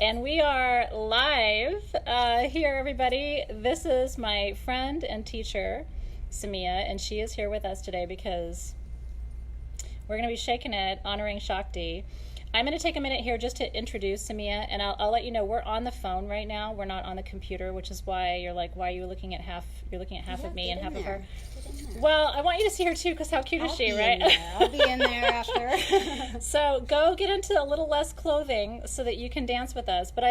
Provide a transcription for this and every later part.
And we are live here, everybody. This is my friend and teacher, Samia, and she is here with us today because we're going to be shaking it, honoring Shakti. I'm going to take a minute here just to introduce Samia, and I'll let you know we're on the phone right now. We're not on the computer, which is why you're like, why are you looking at half? You're looking at half of me and half of her. Well, I want you to see her too, because how cute is she, right? I'll be in there after. So go get into a little less clothing so that you can dance with us. But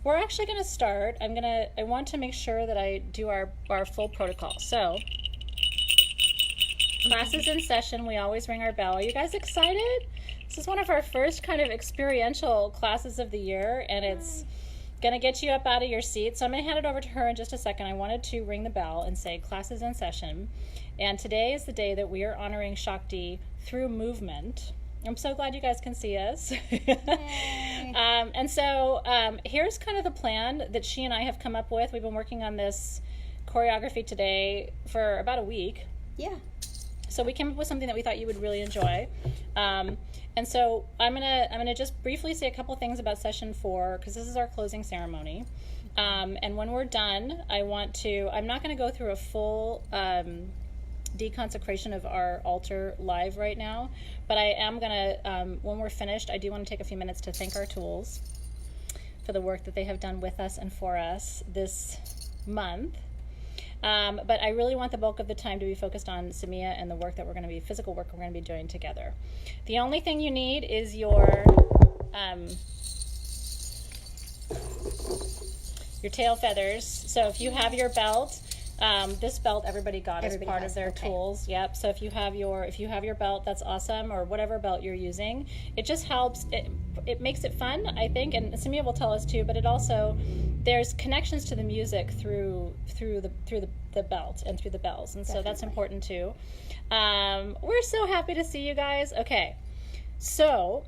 we're actually going to start. I want to make sure that I do our full protocol. So, class is in session. We always ring our bell. Are you guys excited? This is one of our first kind of experiential classes of the year, and it's going to get you up out of your seat. So I'm going to hand it over to her in just a second. I wanted to ring the bell and say class is in session. And today is the day that we are honoring Shakti through movement. I'm so glad you guys can see us. And so here's kind of the plan that she and I have come up with. We've been working on this choreography today for about a week. Yeah. So we came up with something that we thought you would really enjoy. And so I'm gonna just briefly say a couple things about session 4, because this is our closing ceremony. And when we're done, I'm not gonna go through a full deconsecration of our altar live right now, but I am gonna, when we're finished, I do want to take a few minutes to thank our tools for the work that they have done with us and for us this month. But I really want the bulk of the time to be focused on Samia and the work that physical work we're going to be doing together. The only thing you need is your tail feathers. So if you have your belt, this belt everybody got as part of their tools. Yep. So if you have your belt, that's awesome, or whatever belt you're using. It just helps. It makes it fun, I think, and Samia will tell us too. But it also, there's connections to the music through the belt and through the bells, and so that's important too. We're so happy to see you guys. Okay, so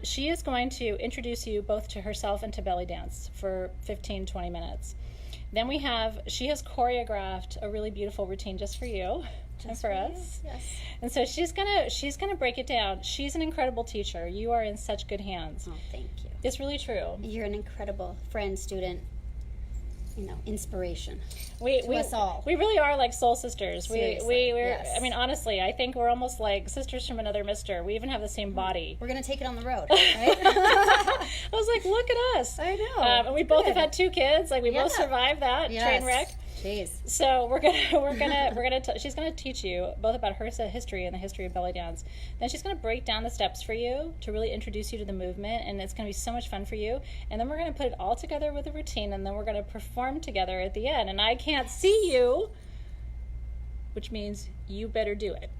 she is going to introduce you both to herself and to belly dance for 15-20 minutes. Then she has choreographed a really beautiful routine just for you and for us. Yes. And so she's gonna break it down. She's an incredible teacher. You are in such good hands. Oh, thank you. It's really true. You're an incredible friend, student, inspiration to us all. We really are like soul sisters. Seriously, We're yes. I mean, honestly, I think we're almost like sisters from another mister. We even have the same body. We're going to take it on the road, right? I was like, look at us. I know. And we both have had 2 kids. Like, we both survived that train wreck. Jeez. So she's gonna teach you both about her history and the history of belly dance. Then she's gonna break down the steps for you to really introduce you to the movement, and it's gonna be so much fun for you. And then we're gonna put it all together with a routine, and then we're gonna perform together at the end. And I can't see you, which means you better do it.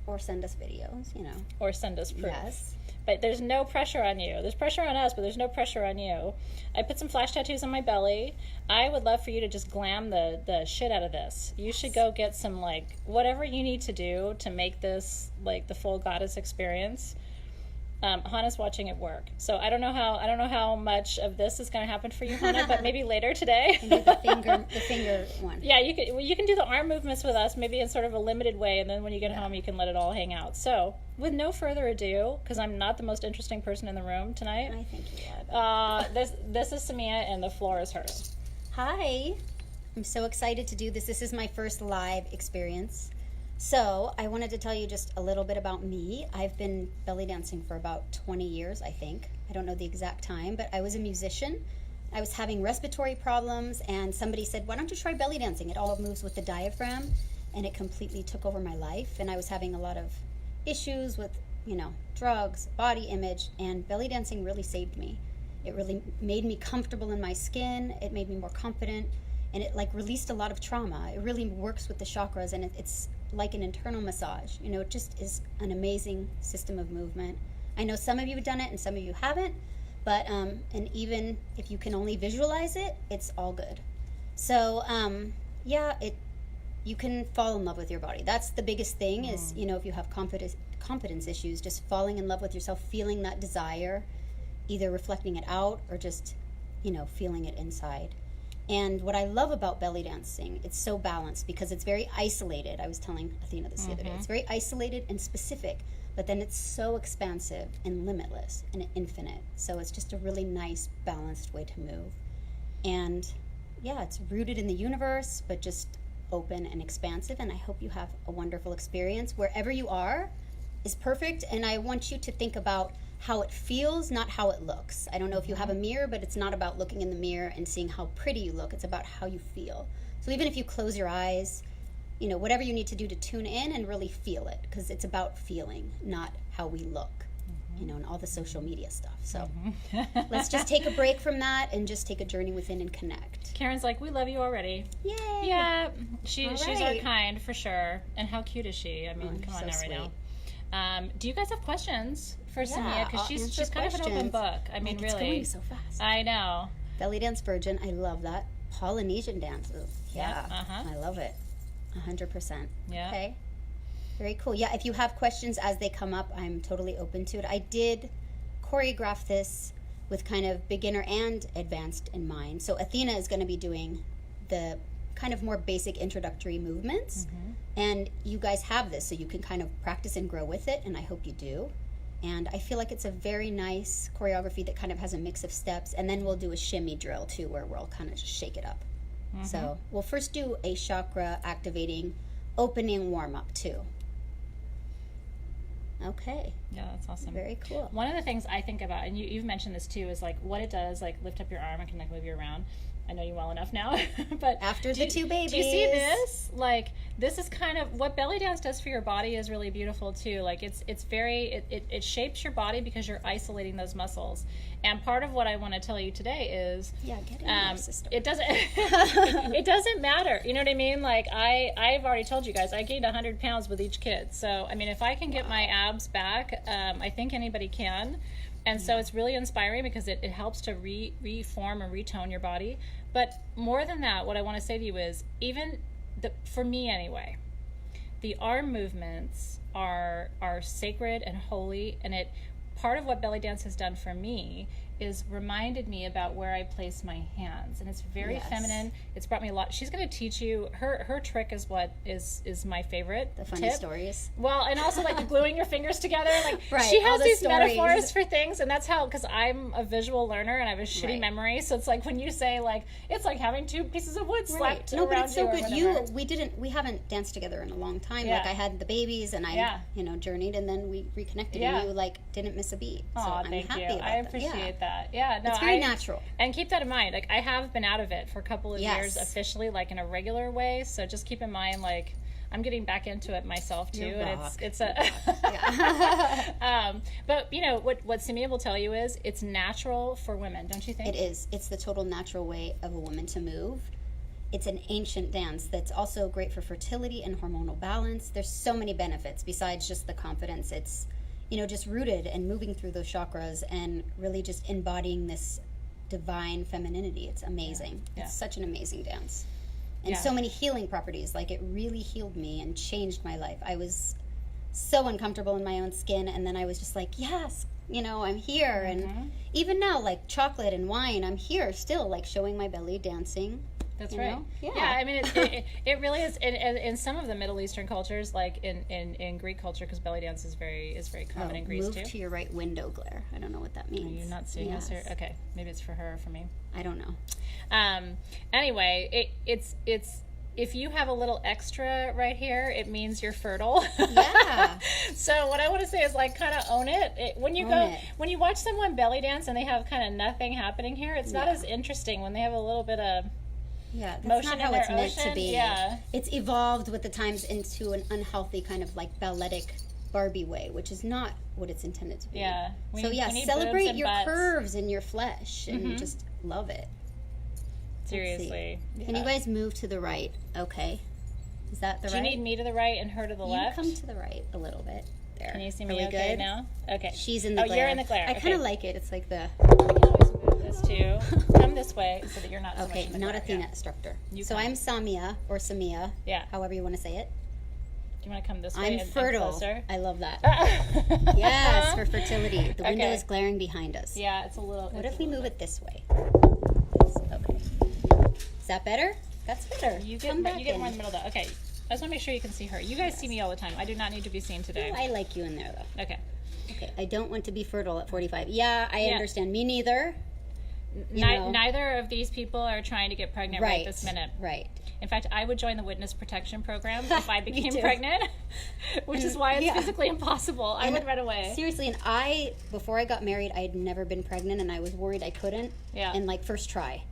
Or send us videos, Or send us proof. Yes. But there's no pressure on you. There's pressure on us, but there's no pressure on you. I put some flash tattoos on my belly. I would love for you to just glam the shit out of this. You should go get some, whatever you need to do to make this, the full goddess experience. Hannah's watching it work. So I don't know how much of this is going to happen for you, Hannah, but maybe later today. The finger one. Yeah, you can do the arm movements with us, maybe in sort of a limited way, and then when you get home, you can let it all hang out. So, with no further ado, because I'm not the most interesting person in the room tonight. I think you are. This is Samia, and the floor is hers. Hi. I'm so excited to do this. This is my first live experience. So I wanted to tell you just a little bit about me. I've been belly dancing for about 20 years, I think. I don't know the exact time, but I was a musician. I was having respiratory problems, and somebody said, why don't you try belly dancing? It all moves with the diaphragm, and it completely took over my life. And I was having a lot of issues with, drugs, body image, and belly dancing really saved me. It really made me comfortable in my skin. It made me more confident, and it released a lot of trauma. It really works with the chakras, and it's like an internal massage. It just is an amazing system of movement. I know some of you have done it and some of you haven't, but and even if you can only visualize it, it's all good. So you can fall in love with your body. That's the biggest thing is, if you have confidence issues, just falling in love with yourself, feeling that desire, either reflecting it out or just, feeling it inside. And what I love about belly dancing, it's so balanced because it's very isolated. I was telling Athena this the other day. It's very isolated and specific, but then it's so expansive and limitless and infinite. So it's just a really nice, balanced way to move. And yeah, it's rooted in the universe, but just open and expansive. And I hope you have a wonderful experience. Wherever you are is perfect. And I want you to think about how it feels, not how it looks. I don't know if you have a mirror, but it's not about looking in the mirror and seeing how pretty you look. It's about how you feel. So even if you close your eyes, you know, whatever you need to do to tune in and really feel it, because it's about feeling, not how we look, you know, and all the social media stuff. So let's just take a break from that and just take a journey within and connect. Karen's like, we love you already. Yay! Yeah, she's our right. kind for sure. And how cute is she? I mean, come on so now, right sweet. now. Do you guys have questions for Samia? Because I'll she's answer kind of an open questions. book. I mean, It's really. going so fast. I know. Belly dance virgin, I love that. Polynesian dances, yeah, I love it, 100%. Yeah. Okay, very cool. Yeah, if you have questions as they come up, I'm totally open to it. I did choreograph this with kind of beginner and advanced in mind. So Athena is going to be doing the kind of more basic introductory movements, and you guys have this, so you can kind of practice and grow with it, and I hope you do. And I feel like it's a very nice choreography that kind of has a mix of steps. And then we'll do a shimmy drill too, where we'll kind of just shake it up. So we'll first do a chakra activating opening warm up too. Okay. Yeah, that's awesome. Very cool. One of the things I think about, and you've mentioned this too, is like what it does, like lift up your arm and can like move you around. I know you well enough now, but After the two babies. do you see this? Like, this is kind of what belly dance does for your body is really beautiful too. Like, it's very, it shapes your body because you're isolating those muscles. And part of what I want to tell you today is, Yeah, get in there, sister. it doesn't, it doesn't matter. You know what I mean? Like, I've already told you guys, I gained 100 pounds with each kid. So, I mean, if I can get my abs back, I think anybody can. And so it's really inspiring because it helps to reform and retone your body. But more than that, what I want to say to you is, even for me anyway, the arm movements are sacred and holy, and part of what belly dance has done for me is reminded me about where I place my hands, and it's very feminine. It's brought me a lot. She's going to teach you her trick is what is my favorite. The funny tip. stories. Well, and also like the gluing your fingers together. Like Right, she all has the these stories. metaphors for things, and that's how, because I'm a visual learner and I have a shitty Right. memory. So it's like when you say like it's like having two pieces of wood slapped No, but around it's so you or good. whatever. We haven't danced together in a long time. Yeah. Like I had the babies and I, Yeah. journeyed, and then we reconnected, Yeah. and you like didn't miss a beat. So Aw, I'm thank happy you. about I that. appreciate that. Yeah, no, It's very natural. And keep that in mind. Like I have been out of it for a couple of years Yes. officially, like in a regular way. So just keep in mind, like I'm getting back into it myself too, You and rock. it's a. But you know what Samia will tell you is it's natural for women, don't you think? It is. It's the total natural way of a woman to move. It's an ancient dance that's also great for fertility and hormonal balance. There's so many benefits besides just the confidence. It's, just rooted and moving through those chakras and really just embodying this divine femininity. It's amazing. Yeah. It's such an amazing dance. And Yeah. so many healing properties. Like, it really healed me and changed my life. I was so uncomfortable in my own skin, and then I was just like, yes, I'm here. And even now, like chocolate and wine, I'm here still, like showing my belly, dancing. That's you right. know? Yeah. I mean, it really is. In some of the Middle Eastern cultures, like in Greek culture, because belly dance is very common in Greece Move too. to your right window glare. I don't know what that means. Are you not seeing us here? Yes. Okay, maybe it's for her or for me. I don't know. Anyway, it's if you have a little extra right here, it means you're fertile. Yeah. So what I want to say is like kind of own it. When you when you watch someone belly dance and they have kind of nothing happening here, it's not as interesting when they have a little bit of Yeah, that's motion not how in it's their meant to ocean. be. Yeah. It's evolved with the times into an unhealthy kind of like balletic Barbie way, which is not what it's intended to be. Yeah. So we need boobs celebrate and your butts. curves and your flesh and just love it. Seriously. Can you guys move to the right? Okay. Is that the Do right? you need me to the right and her to the You left? come to the right a little bit. There. Can you see Are me we okay good? now? Okay. She's in the glare. You're in the glare. I Okay. kind of like it. It's like the... I can always move this too. Come this way so that you're not so Okay, much in the not glare. Athena, Yeah. instructor. You So come. I'm Samia, or Samia, Yeah. however you want to say it. Do you want to come this way I'm and fertile. closer? I love that. Yes, for fertility. The window Okay. is glaring behind us. Yeah, it's a little. What it's if a we little move bit- it this way? Okay. Is that better? That's better. You Come get back you get in. more in the middle though. Okay. I just want to make sure you can see her. You guys see me all the time. I do not need to be seen today. I like you in there, though. Okay. Okay, I don't want to be fertile at 45. Yeah, I understand. Me neither. Neither of these people are trying to get pregnant right this minute. Right. In fact, I would join the witness protection program if I became pregnant, which is why it's physically impossible. I would run away. Seriously, and before I got married, I had never been pregnant, and I was worried I couldn't. Yeah. And like first try.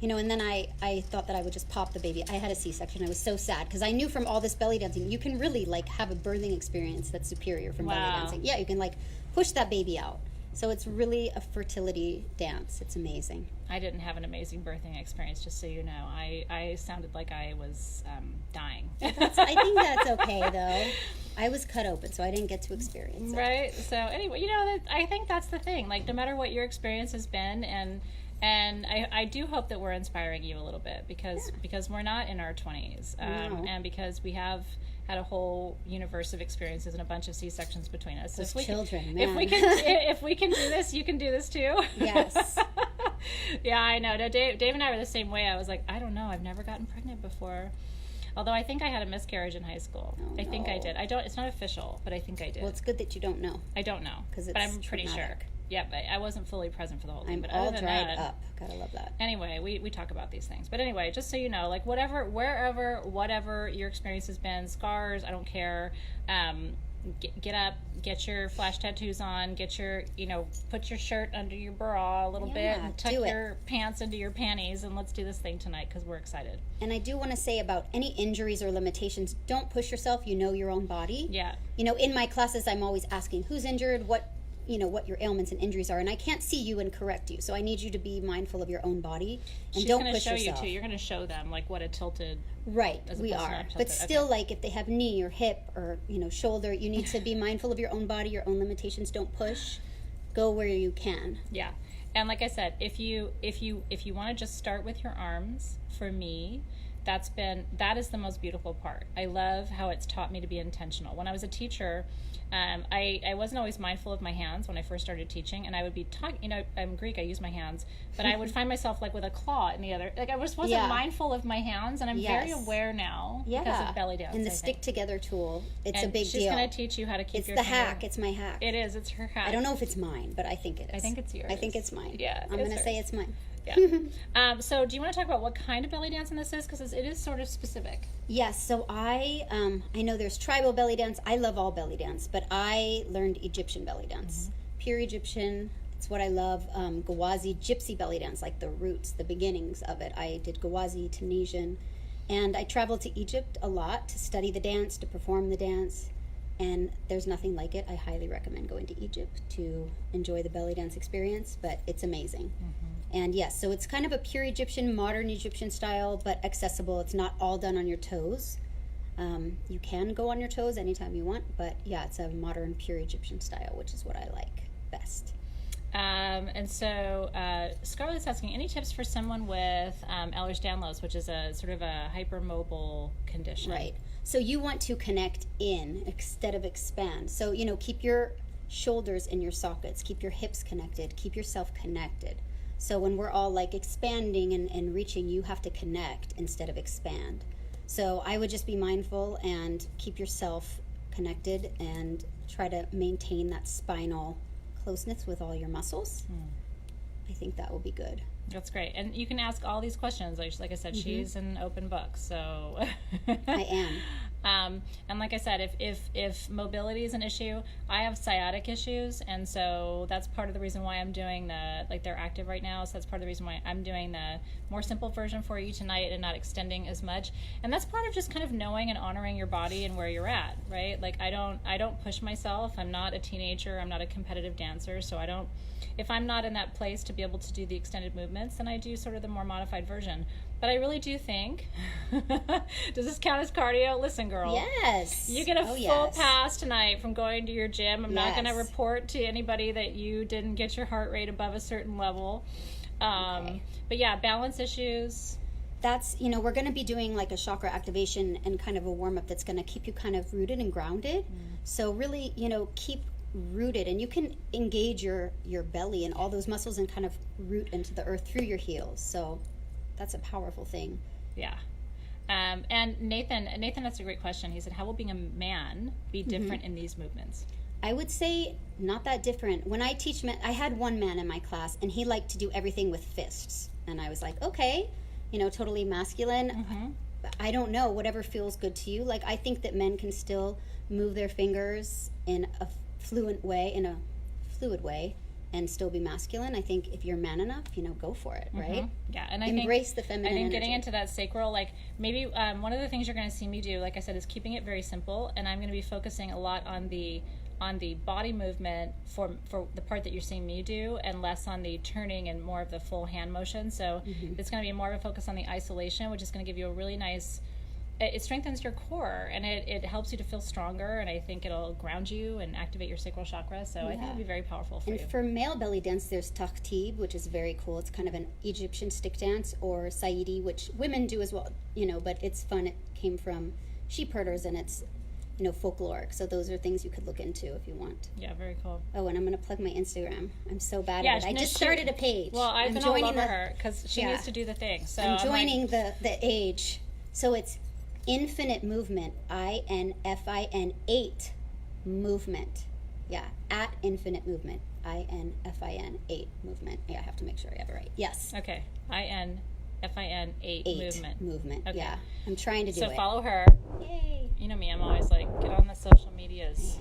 And then I thought that I would just pop the baby. I had a C-section. I was so sad because I knew from all this belly dancing, you can really like have a birthing experience that's superior from belly dancing. Yeah, you can like push that baby out. So it's really a fertility dance. It's amazing. I didn't have an amazing birthing experience, just so you know. I sounded like I was dying. I think that's okay, though. I was cut open, so I didn't get to experience it. Right? So anyway, I think that's the thing. Like, no matter what your experience has been, and I do hope that we're inspiring you a little bit because we're not in our 20s, No. and because we have had a whole universe of experiences and a bunch of C-sections between us. So Those children, if we can do this, you can do this too. Yes. Yeah, I know. No, Dave and I were the same way. I was like, I don't know. I've never gotten pregnant before. Although I think I had a miscarriage in high school. Oh, I think no. I did. It's not official, but I think I did. Well, it's good that you don't know. I don't know, but I'm pretty sure. Yeah, but I wasn't fully present for the whole thing. I'm but all other than dried that, up. Gotta love that. Anyway, we talk about these things. But anyway, just so you know, like whatever your experience has been, scars, I don't care. Get up, get your flash tattoos on, put your shirt under your bra a little bit, and tuck your pants into your panties, and let's do this thing tonight because we're excited. And I do want to say about any injuries or limitations, don't push yourself. You know your own body. Yeah. In my classes, I'm always asking who's injured, what your ailments and injuries are, and I can't see you and correct you. So I need you to be mindful of your own body and don't push yourself. She's going to show you too. You're going to show them like what a tilted. Right, we are. But still, like if they have knee or hip or shoulder, you need to be mindful of your own body, your own limitations. Don't push. Go where you can. Yeah, and like I said, if you want to just start with your arms, for me, that is the most beautiful part. I love how it's taught me to be intentional. When I was a teacher, I wasn't always mindful of my hands when I first started teaching, and I would be talking, I'm Greek, I use my hands, but I would find myself like with a claw in the other, like I wasn't mindful of my hands, and I'm very aware now because of belly dance. And the stick together tool, it's a big she's deal. She's going to teach you how to keep your finger. Hack, it's my hack. It is, it's her hack. I don't know if it's mine, but I think it is. I think it's yours. I think it's mine. Yeah, I'm going to say it's mine. Yeah. So do you want to talk about what kind of belly dancing this is? Because it is sort of specific. Yes. So I know there's tribal belly dance. I love all belly dance, but I learned Egyptian belly dance. Pure Egyptian. It's what I love. Gawazi, gypsy belly dance, like the roots, the beginnings of it. I did Gawazi, Tunisian, and I traveled to Egypt a lot to study the dance, to perform the dance. And there's nothing like it. I highly recommend going to Egypt to enjoy the belly dance experience, but it's amazing. And yes, so it's kind of a pure Egyptian, modern Egyptian style, but accessible. It's not all done on your toes. You can go on your toes anytime you want, but yeah, it's a modern, pure Egyptian style, which is what I like best. And so Scarlett's asking, any tips for someone with Ehlers-Danlos, which is a sort of a hypermobile condition? Right. So you want to connect in instead of expand. So, keep your shoulders in your sockets, keep your hips connected, keep yourself connected. So when we're all like expanding and reaching, you have to connect instead of expand. So I would just be mindful and keep yourself connected and try to maintain that spinal closeness with all your muscles. I think that will be good. That's great. And you can ask all these questions. Like I said, she's an open book. So I am. And like I said, if mobility is an issue, I have sciatic issues, and so that's part of the reason why I'm doing they're active right now, so that's part of the reason why I'm doing the more simple version for you tonight and not extending as much. And that's part of just kind of knowing and honoring your body and where you're at, right? Like I don't push myself. I'm not a teenager. I'm not a competitive dancer, so if I'm not in that place to be able to do the extended movements, then I do sort of the more modified version. But I really do think, does this count as cardio? Listen, girl. Yes. You get a full pass tonight from going to your gym. I'm not going to report to anybody that you didn't get your heart rate above a certain level. But yeah, balance issues. That's, we're going to be doing like a chakra activation and kind of a warm-up that's going to keep you kind of rooted and grounded. So really, keep rooted, and you can engage your belly and all those muscles and kind of root into the earth through your heels. So that's a powerful thing. Yeah. And Nathan, that's a great question. He said, how will being a man be different in these movements? I would say not that different. When I teach men, I had one man in my class, and he liked to do everything with fists. And I was like, okay, totally masculine. I don't know, whatever feels good to you. Like, I think that men can still move their fingers in a fluid way, and still be masculine. I think if you're man enough, go for it, right? Yeah, and I embrace the feminine. I think energy. getting into that sacral, like maybe one of the things you're going to see me do, like I said, is keeping it very simple, and I'm going to be focusing a lot on the body movement for the part that you're seeing me do, and less on the turning and more of the full hand motion. So it's going to be more of a focus on the isolation, which is going to give you a really nice. It strengthens your core, and it helps you to feel stronger, and I think it'll ground you and activate your sacral chakra, so I think it'll be very powerful for you. And for male belly dance, there's taktib, which is very cool. It's kind of an Egyptian stick dance, or saidi, which women do as well, but it's fun. It came from sheep herders, and it's, folkloric, so those are things you could look into if you want. Yeah, very cool. Oh, and I'm going to plug my Instagram. I'm so bad at it. I just started a page. Well, I've been all over her, because she needs to do the thing, so I'm joining the age, so it's Infinite Movement, INFIN 8 Movement. Yeah, at Infinite Movement, INFIN 8 Movement. Yeah, I have to make sure I have it right. Yes. Okay, INFIN 8 movement. Okay. Yeah, I'm trying to do it. So follow her. Yay. You know me, I'm always like, get on the social medias.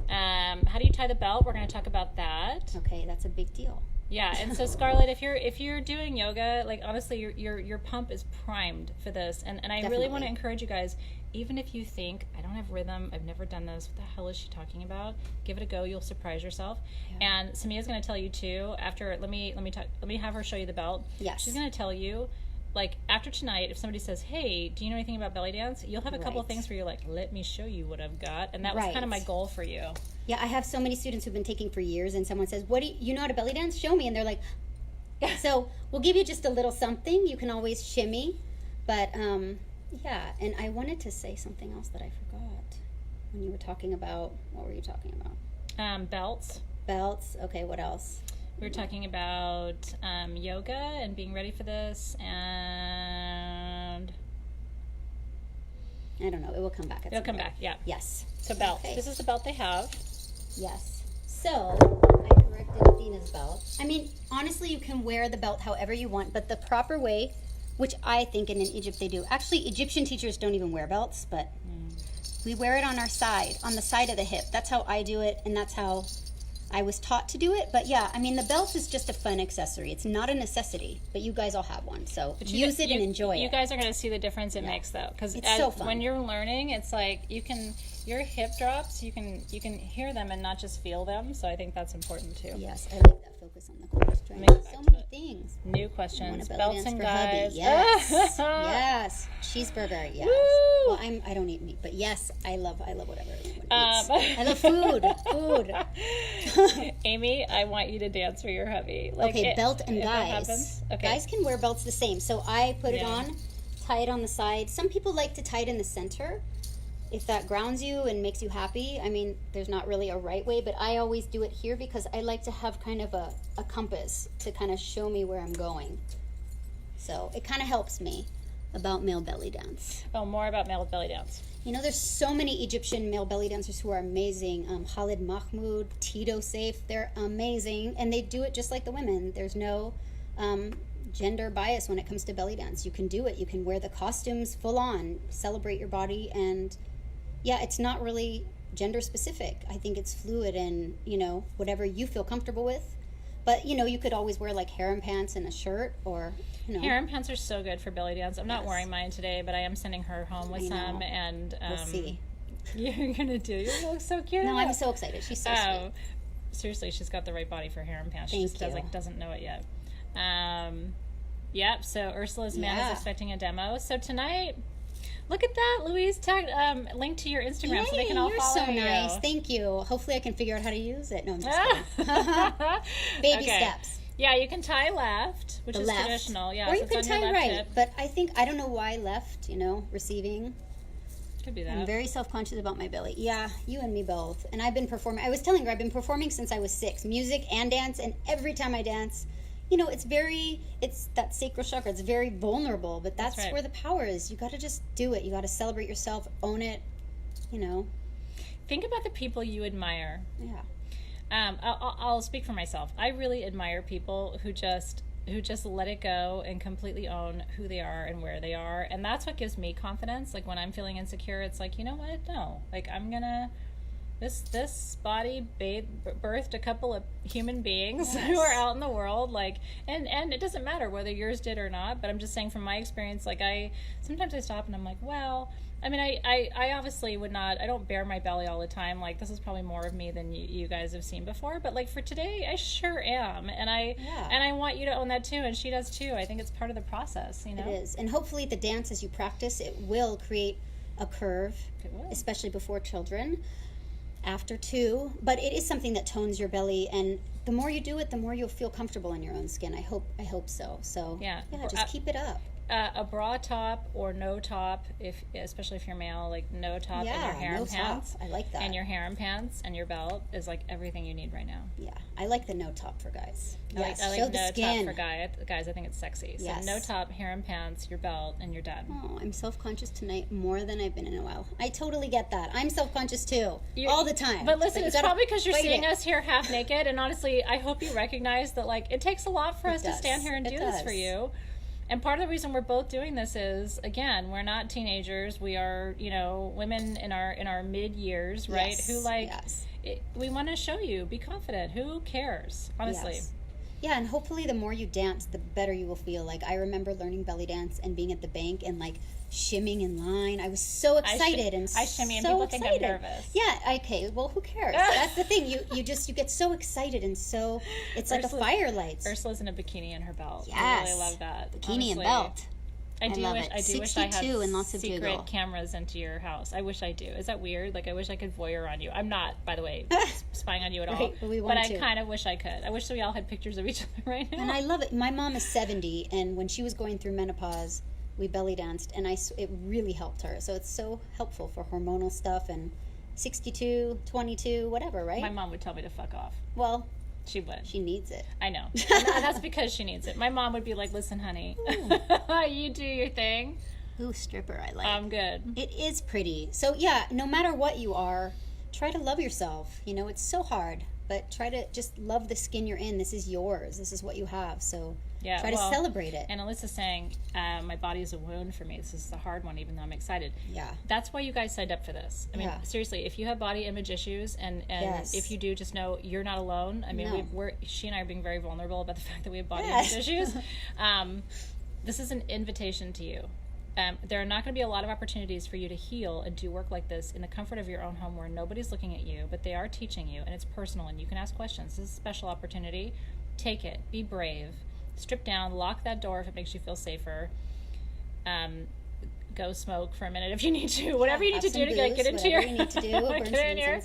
How do you tie the belt? We're going to talk about that. Okay, that's a big deal. Yeah, and so Scarlett, if you're doing yoga, like honestly, your pump is primed for this, and I really want to encourage you guys. Even if you think I don't have rhythm, I've never done this, what the hell is she talking about? Give it a go, you'll surprise yourself. Yeah. And Samia's going to tell you too. After let me have her show you the belt. Yes. She's going to tell you. Like, after tonight, if somebody says, hey, do you know anything about belly dance? You'll have a couple of things where you're like, let me show you what I've got. And that was kind of my goal for you. Yeah, I have so many students who've been taking for years, and someone says, what do you know how to belly dance? Show me. And they're like, so we'll give you just a little something. You can always shimmy. But, yeah, and I wanted to say something else that I forgot when you were talking about, what were you talking about? Belts. Belts. Okay, what else? We were talking about yoga and being ready for this, and I don't know. It will come back. It'll come back. Yeah. Yes. So belt. Okay. This is the belt they have. Yes. So I corrected Athena's belt. I mean, honestly, you can wear the belt however you want, but the proper way, which I think in Egypt they do. Actually, Egyptian teachers don't even wear belts, but we wear it on our side, on the side of the hip. That's how I do it, and that's how I was taught to do it. But yeah, I mean, the belt is just a fun accessory. It's not a necessity, but you guys all have one, so use it and enjoy it. You guys are going to see the difference it makes, though, because so fun. When you're learning, it's like your hip drops, you can hear them and not just feel them. So I think that's important too. Yes, I like that focus on the core strength. So many things. New questions. Belts and guys. Yes, yes. Cheeseburger. Yes. Woo! Well, I don't eat meat, but yes, I love whatever everyone eats. I love food. Amy, I want you to dance for your hubby. Belt and guys. Okay. Guys can wear belts the same. So I put it on, tie it on the side. Some people like to tie it in the center, if that grounds you and makes you happy. I mean, there's not really a right way, but I always do it here because I like to have kind of a compass to kind of show me where I'm going. So it kind of helps me about male belly dance. Oh, more about male belly dance. There's so many Egyptian male belly dancers who are amazing. Khalid Mahmoud, Tito Saif, they're amazing. And they do it just like the women. There's no gender bias when it comes to belly dance. You can do it. You can wear the costumes full on, celebrate your body, and yeah, it's not really gender specific. I think it's fluid and, whatever you feel comfortable with. But, you could always wear like harem pants and a shirt or, Harem pants are so good for belly dance. I'm not wearing mine today, but I am sending her home with some. And we'll see. You're going to do. You look so cute. No, I'm so excited. She's so sweet. Seriously, she's got the right body for harem pants. Thank she just doesn't know it yet. Yep, so Ursula's man is expecting a demo. So tonight... Look at that, Louise. Link to your Instagram so they can all follow you. You're so nice. Thank you. Hopefully I can figure out how to use it. No, I'm just kidding. Baby steps. Yeah, you can tie left, which is traditional. Yeah, or so you can tie right. Hip. But I don't know why left, receiving. Could be that. I'm very self-conscious about my belly. Yeah, you and me both. And I've been performing. I was telling her I've been performing since I was 6. Music and dance. And every time I dance, you know, it's that sacral chakra. It's very vulnerable, but that's right. where the power is. You got to just do it. You got to celebrate yourself, own it, you know. Think about the people you admire. Yeah. I'll speak for myself. I really admire people who just let it go and completely own who they are and where they are. And that's what gives me confidence. Like when I'm feeling insecure, it's like, you know what? No, like this body birthed a couple of human beings who are out in the world, like, and it doesn't matter whether yours did or not, but I'm just saying from my experience, like sometimes I stop and I'm like, well, I mean, I obviously would not, I don't bare my belly all the time. Like, this is probably more of me than you guys have seen before. But, like, for today, I sure am. And I want you to own that, too. And she does, too. I think it's part of the process, you know? It is. And hopefully the dance, as you practice, it will create a curve, especially before children, after 2. But it is something that tones your belly. And the more you do it, the more you'll feel comfortable in your own skin. I hope so. So, yeah just keep it up. A bra top or no top, especially if you're male, like no top and your harem pants. I like that. And your harem pants and your belt is like everything you need right now. Yeah, I like the no top for guys. Yes, I like no top for guys. I think it's sexy. So no top, harem pants, your belt, and you're done. Oh, I'm self-conscious tonight more than I've been in a while. I totally get that. I'm self-conscious too, all the time. But listen, it's probably because you're seeing us here half naked. And honestly, I hope you recognize that like it takes a lot for us to stand here and do this for you. And part of the reason we're both doing this is, again, we're not teenagers. We are, you know, women in our mid years, right? Yes, who we want to show you, be confident. Who cares, honestly? Yes. Yeah, and hopefully the more you dance, the better you will feel. Like I remember learning belly dance and being at the bank and like shimming in line. I was so excited I shimmy and people think I'm nervous. Yeah, okay. Well, who cares? That's the thing. You get so excited and so it's like a firelight. Ursula's in a bikini and her belt. Yes. I really love that. Bikini honestly. and belt. I do wish I had and lots of secret jiggle. cameras into your house. I wish I do. Is that weird? Like I wish I could voyeur on you. I'm not, by the way, spying on you at all. But I kind of wish I could. I wish that we all had pictures of each other right now. And I love it. My mom is 70, and when she was going through menopause, we belly danced, and it really helped her. So it's so helpful for hormonal stuff and 62, 22, whatever, right? My mom would tell me to fuck off. Well, she would. She needs it. I know. And that's because she needs it. My mom would be like, listen, honey, you do your thing. Ooh, stripper, I like. I'm good. It is pretty. So, yeah, no matter what you are, try to love yourself. You know, it's so hard, but try to just love the skin you're in. This is yours. This is what you have. So try to celebrate it. And Alyssa's saying, my body is a wound for me. This is the hard one, even though I'm excited. Yeah. That's why you guys signed up for this. I mean, seriously, if you have body image issues and if you do, just know you're not alone. I mean, she and I are being very vulnerable about the fact that we have body image issues. This is an invitation to you. There are not going to be a lot of opportunities for you to heal and do work like this in the comfort of your own home where nobody's looking at you, but they are teaching you, and it's personal, and you can ask questions. This is a special opportunity. Take it. Be brave. Strip down. Lock that door if it makes you feel safer. Go smoke for a minute if you need to. Whatever you need to do to get into your... you need to do. Get in here.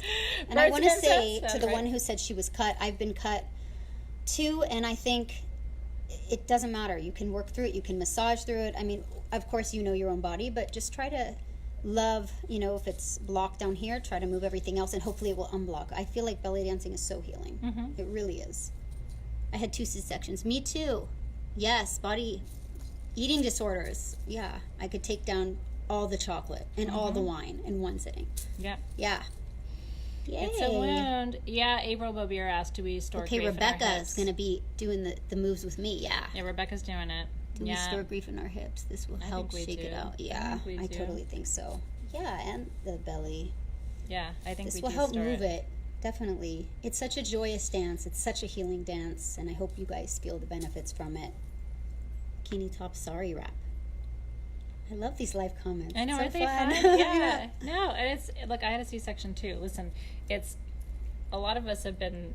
And I want to say to the one who said she was cut, I've been cut too, and I think it doesn't matter. You can work through it. You can massage through it. I mean, of course, you know your own body, but just try to love, you know, if it's blocked down here, try to move everything else, and hopefully it will unblock. I feel like belly dancing is so healing. Mm-hmm. It really is. I had 2 C-sections. Me too. Yes, body eating disorders. Yeah, I could take down all the chocolate and all the wine in one sitting. Yeah. Yeah. Yay. It's a wound. Yeah, April Bobier asked, do we store grief Rebecca in our hips? is going to be doing the moves with me. Yeah. Yeah, Rebecca's doing it. Do we store grief in our hips? This will help shake it out. Yeah, I totally think so. Yeah, and the belly. Yeah, I think this will help move it. Definitely. It's such a joyous dance. It's such a healing dance, and I hope you guys feel the benefits from it. Bikini top sorry wrap. I love these live comments. I know, so aren't they fun? Yeah. No, and it's look, I had a C-section too. Listen, it's a lot of us have been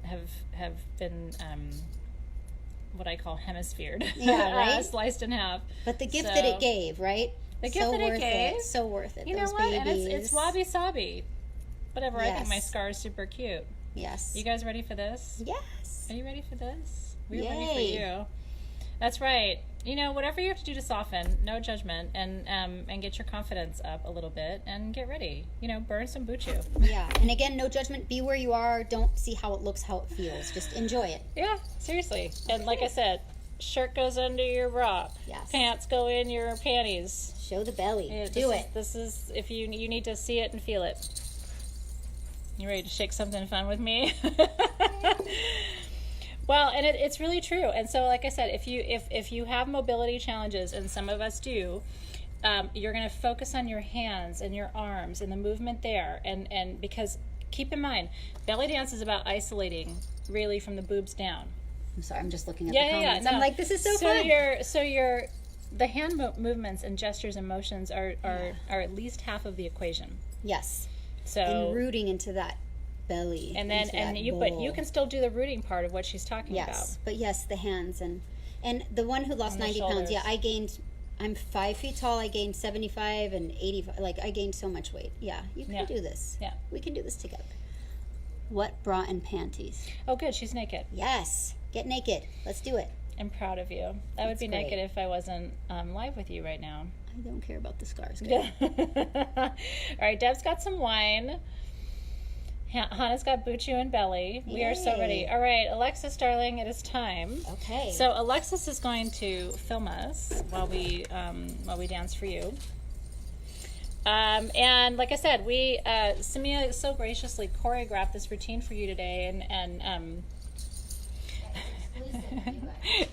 what I call hemisphered. Yeah, right. Sliced in half. But the gift that it gave, right? The gift that it gave, so worth it. You know what? Babies. And it's wabi sabi. Whatever. Yes. I think my scar is super cute. Yes. You guys ready for this? Yes. Are you ready for this? We're ready for you. That's right. You know, whatever you have to do to soften, no judgment, and get your confidence up a little bit, and get ready. You know, burn some buchu. Yeah, and again, no judgment. Be where you are. Don't see how it looks, how it feels. Just enjoy it. Yeah, seriously. And like I said, shirt goes under your bra. Yes. Pants go in your panties. Show the belly. Yeah, Do it. This is if you need to see it and feel it. You ready to shake something fun with me? Well, and it's really true. And so, like I said, if you have mobility challenges, and some of us do, you're going to focus on your hands and your arms and the movement there. And because keep in mind, belly dance is about isolating really from the boobs down. I'm sorry, I'm just looking at the comments. No. I'm like, this is so fun. The hand movements and gestures and motions are at least half of the equation. Yes. So and rooting into that belly. And then but you can still do the rooting part of what she's talking about. Yes, but yes, the hands and the one who lost 90 pounds. Yeah, I'm 5 feet tall. I gained 75 and 85. Like I gained so much weight. Yeah, you can do this. Yeah, we can do this together. What bra and panties? Oh, good. She's naked. Yes, get naked. Let's do it. I'm proud of you. I would be naked if I wasn't live with you right now. I don't care about the scars. All right, Deb's got some wine. Hannah's got Buchu and belly. We are so ready. All right, Alexis, darling, it is time. Okay. So Alexis is going to film us while we dance for you. And like I said, Simea so graciously choreographed this routine for you today, and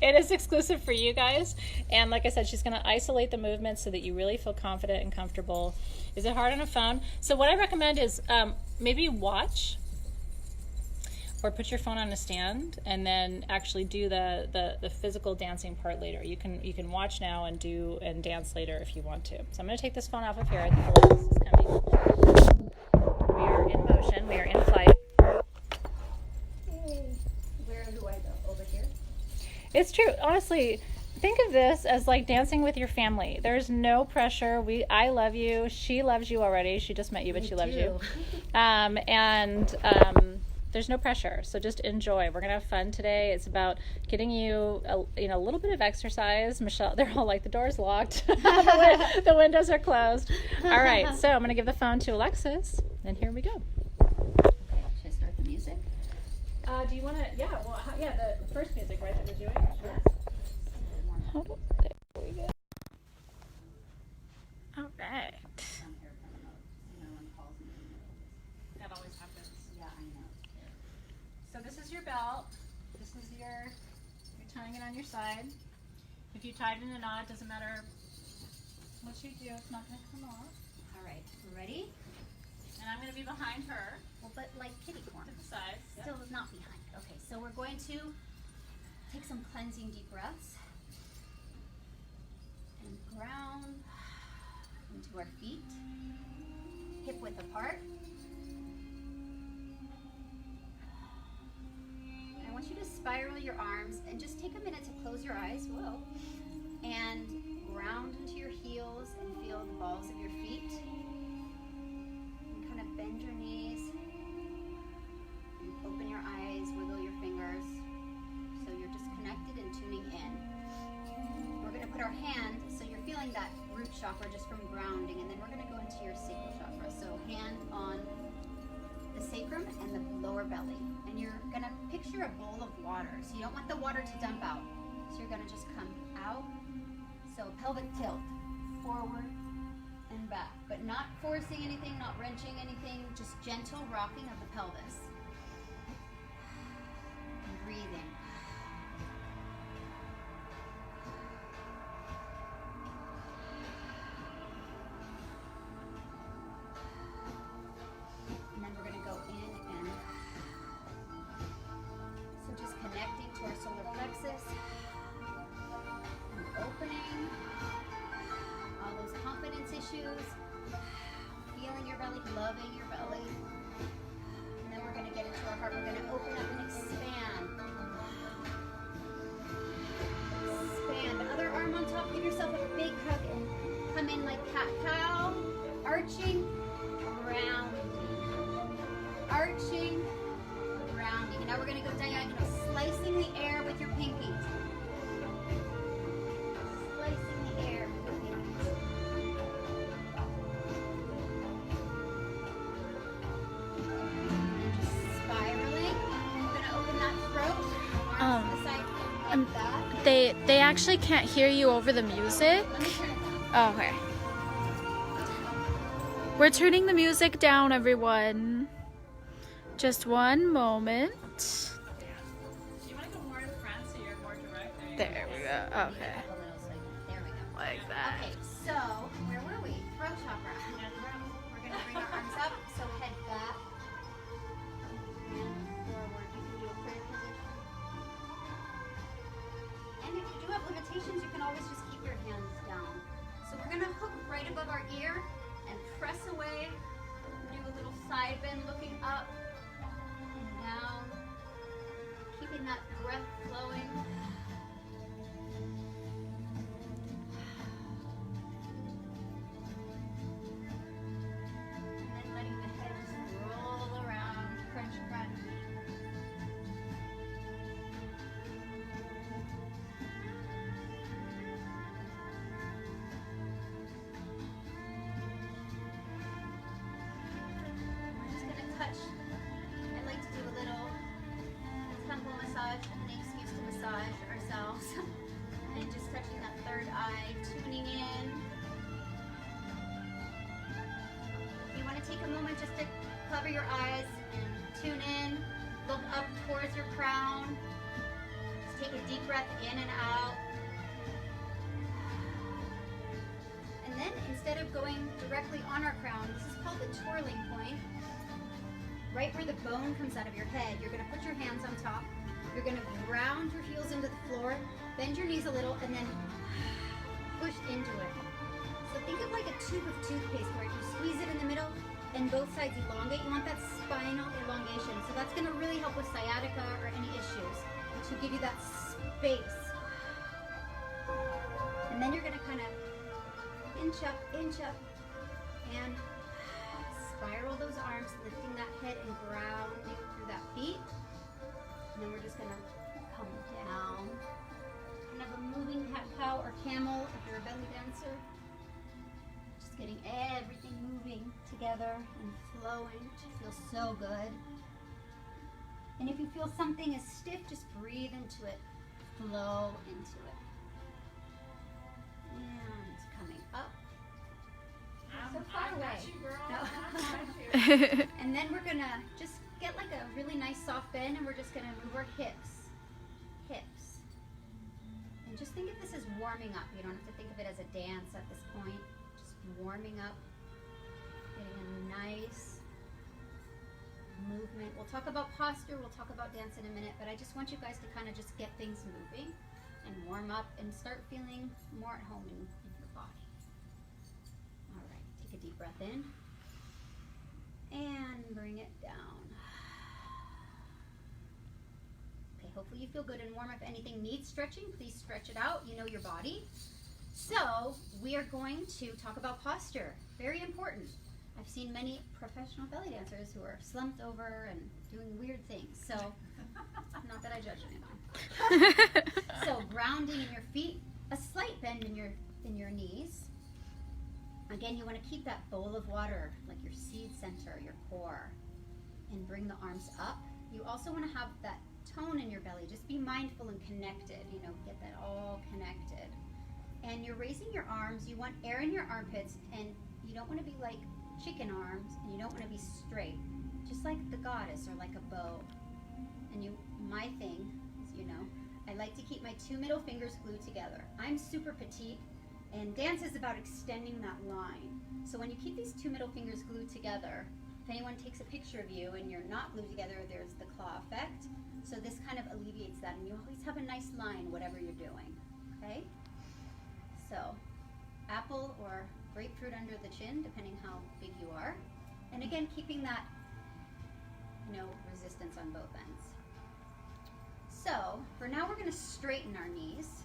it is exclusive for you guys. And like I said, she's going to isolate the movements so that you really feel confident and comfortable. Is it hard on a phone? So what I recommend is maybe watch or put your phone on a stand and then actually do the physical dancing part later. You can watch now and dance later if you want to. So I'm going to take this phone off of here. I think Alexis is coming. We are in motion. We are in flight. Where do I go? Over here? It's true. Honestly, think of this as like dancing with your family. There's no pressure. I love you. She loves you already. She just met you, but she loves you. There's no pressure. So just enjoy. We're gonna have fun today. It's about getting you a little bit of exercise. Michelle, they're all like, the door's locked. The windows are closed. All right. So I'm gonna give the phone to Alexis, and here we go. Okay. Should I start the music? Do you want to? Yeah. Well, the first music, right? That we're doing. Sure. There we go. All right. That always happens. Yeah, I know. So this is your belt. This is you're tying it on your side. If you tied in a knot, it doesn't matter what you do. It's not going to come off. All right. Ready? And I'm going to be behind her. Well, but like kitty corn. To the side. Still not behind. Okay, so we're going to take some cleansing deep breaths and ground into our feet, hip width apart. I want you to spiral your arms and just take a minute to close your eyes, whoa, and ground into your heels and feel the balls of your feet. And kind of bend your knees. Open your eyes, wiggle your fingers, so you're just connected and tuning in. We're going to put our hand, so you're feeling that root chakra just from grounding, and then we're going to go into your sacral chakra. So hand on the sacrum and the lower belly, and you're going to picture a bowl of water. So you don't want the water to dump out, so you're going to just come out. So pelvic tilt, forward and back, but not forcing anything, not wrenching anything, just gentle rocking of the pelvis. Breathing. And then we're going to go in and so just connecting to our solar plexus and opening all those confidence issues, feeling your belly, loving your belly. And then we're going to get into our heart. We're going to open up and expand. Expand. The other arm on top. Give yourself a big hug and come in like cat-cow. Arching, rounding. Arching, rounding. And now we're going to go diagonal. Slicing the air with your pinkies. Slicing the air with your pinkies. Spiraling. We're going to open that throat. Arms to the side like that. They actually can't hear you over the music. Let me turn it down. Oh, okay. We're turning the music down, everyone. Just one moment. You want to go more in front so you're more direct? There we go. Okay. There we go. Like that. Okay, so where were we? Throat chakra. We're gonna bring our arms up, so head back and forward. You can do a prayer position. And if you do have limitations, you can always just keep your hands down. So we're gonna hook right above our ear and press away. Do a little side bend, looking up and down, keeping that breath flowing. I like to do a little temple massage, an excuse to massage ourselves. And just touching that third eye, tuning in. You want to take a moment just to cover your eyes and tune in. Look up towards your crown. Just take a deep breath in and out. And then instead of going directly on our crown, this is called the twirling point. Right where the bone comes out of your head, you're going to put your hands on top. You're going to ground your heels into the floor, bend your knees a little, and then push into it. So think of like a tube of toothpaste where you squeeze it in the middle and both sides elongate. You want that spinal elongation. So that's going to really help with sciatica or any issues, to give you that space. And then you're going to kind of inch up, and spiral those arms, lifting that head and grounding through that feet. And then we're just gonna come down. Kind of a moving cow or camel if you're a belly dancer. Just getting everything moving together and flowing, which feels so good. And if you feel something is stiff, just breathe into it, flow into it. And coming up. So far away. No. And then we're gonna just get like a really nice soft bend, and we're just gonna move our hips. And just think of this as warming up. You don't have to think of it as a dance at this point. Just warming up, getting a nice movement. We'll talk about posture, we'll talk about dance in a minute, but I just want you guys to kind of just get things moving and warm up and start feeling more at home in your body. All right, take a deep breath in and bring it down. Okay, hopefully you feel good and warm. If anything needs stretching, please stretch it out. You know your body. So we are going to talk about posture. Very important. I've seen many professional belly dancers who are slumped over and doing weird things. So, not that I judge anyone. So grounding in your feet, a slight bend in your knees. Again, you want to keep that bowl of water, like your seed center, your core, and bring the arms up. You also want to have that tone in your belly. Just be mindful and connected, get that all connected. And you're raising your arms. You want air in your armpits, and you don't want to be like chicken arms, and you don't want to be straight, just like the goddess or like a bow. And my thing is, I like to keep my two middle fingers glued together. I'm super petite, and dance is about extending that line. So when you keep these two middle fingers glued together, if anyone takes a picture of you and you're not glued together, there's the claw effect. So this kind of alleviates that, and you always have a nice line, whatever you're doing, okay? So, apple or grapefruit under the chin, depending how big you are. And again, keeping that, resistance on both ends. So, for now we're gonna straighten our knees,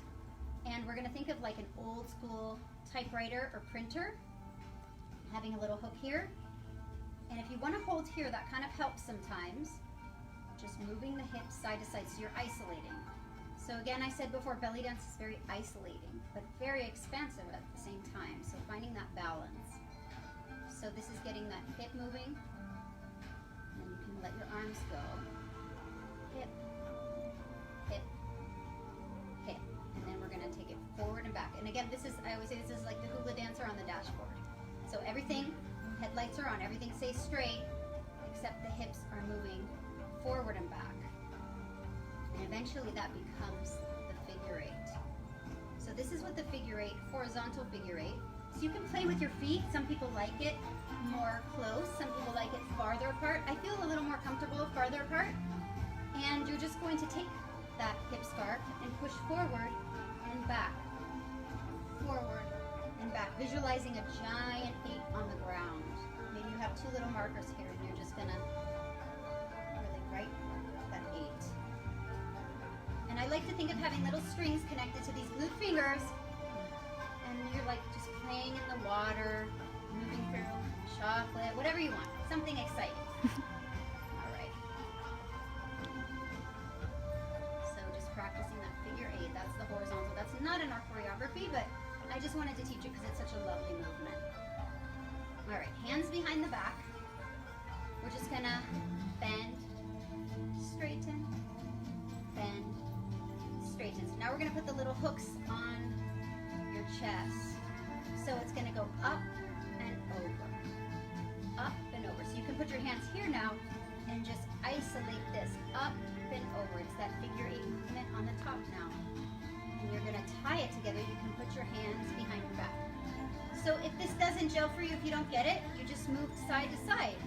and we're gonna think of like an old school typewriter or printer, having a little hook here. And if you wanna hold here, that kind of helps sometimes. Just moving the hips side to side, so you're isolating. So again, I said before, belly dance is very isolating, but very expansive at the same time. So finding that balance. So this is getting that hip moving, and you can let your arms go. Hip, hip, hip. again, I always say this is like the hula dancer on the dashboard. So everything, headlights are on, everything stays straight, except the hips are moving forward and back. And eventually that becomes the figure 8. So this is what the figure 8, horizontal figure 8. So you can play with your feet. Some people like it more close, some people like it farther apart. I feel a little more comfortable farther apart. And you're just going to take that hip scarf and push forward and back. Forward and back. Visualizing a giant 8 on the ground. Maybe you have 2 little markers here and you're just gonna really write that 8. And I like to think of having little strings connected to these blue fingers. And you're like just playing in the water, moving through chocolate, whatever you want. Something exciting. Practicing that figure 8, that's the horizontal. That's not in our choreography, but I just wanted to teach it because it's such a lovely movement. All right, hands behind the back. We're just gonna bend, straighten, bend, straighten. So now we're gonna put the little hooks on your chest. So it's gonna go up and over, up and over. So you can put your hands here now and just isolate this up and over. It's that figure 8 movement on the top now. And you're going to tie it together. You can put your hands behind your back. So if this doesn't gel for you, if you don't get it, you just move side to side.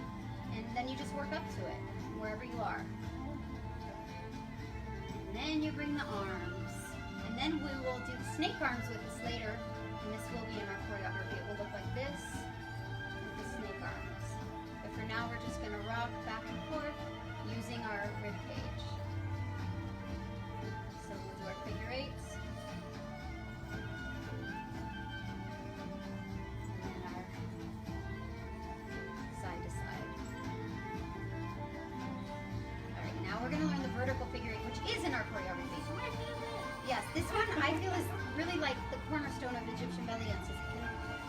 And then you just work up to it, wherever you are. And then you bring the arms. And then we will do the snake arms with this later. And this will be in our choreography. It will look like this with the snake arms. But for now, we're just going to rock back and forth using our rib cage. So we'll do our figure 8s. And then our side to side. Alright, now we're going to learn the vertical figure 8, which is in our choreography. Yes, this one I feel is really like the cornerstone of Egyptian belly dances. It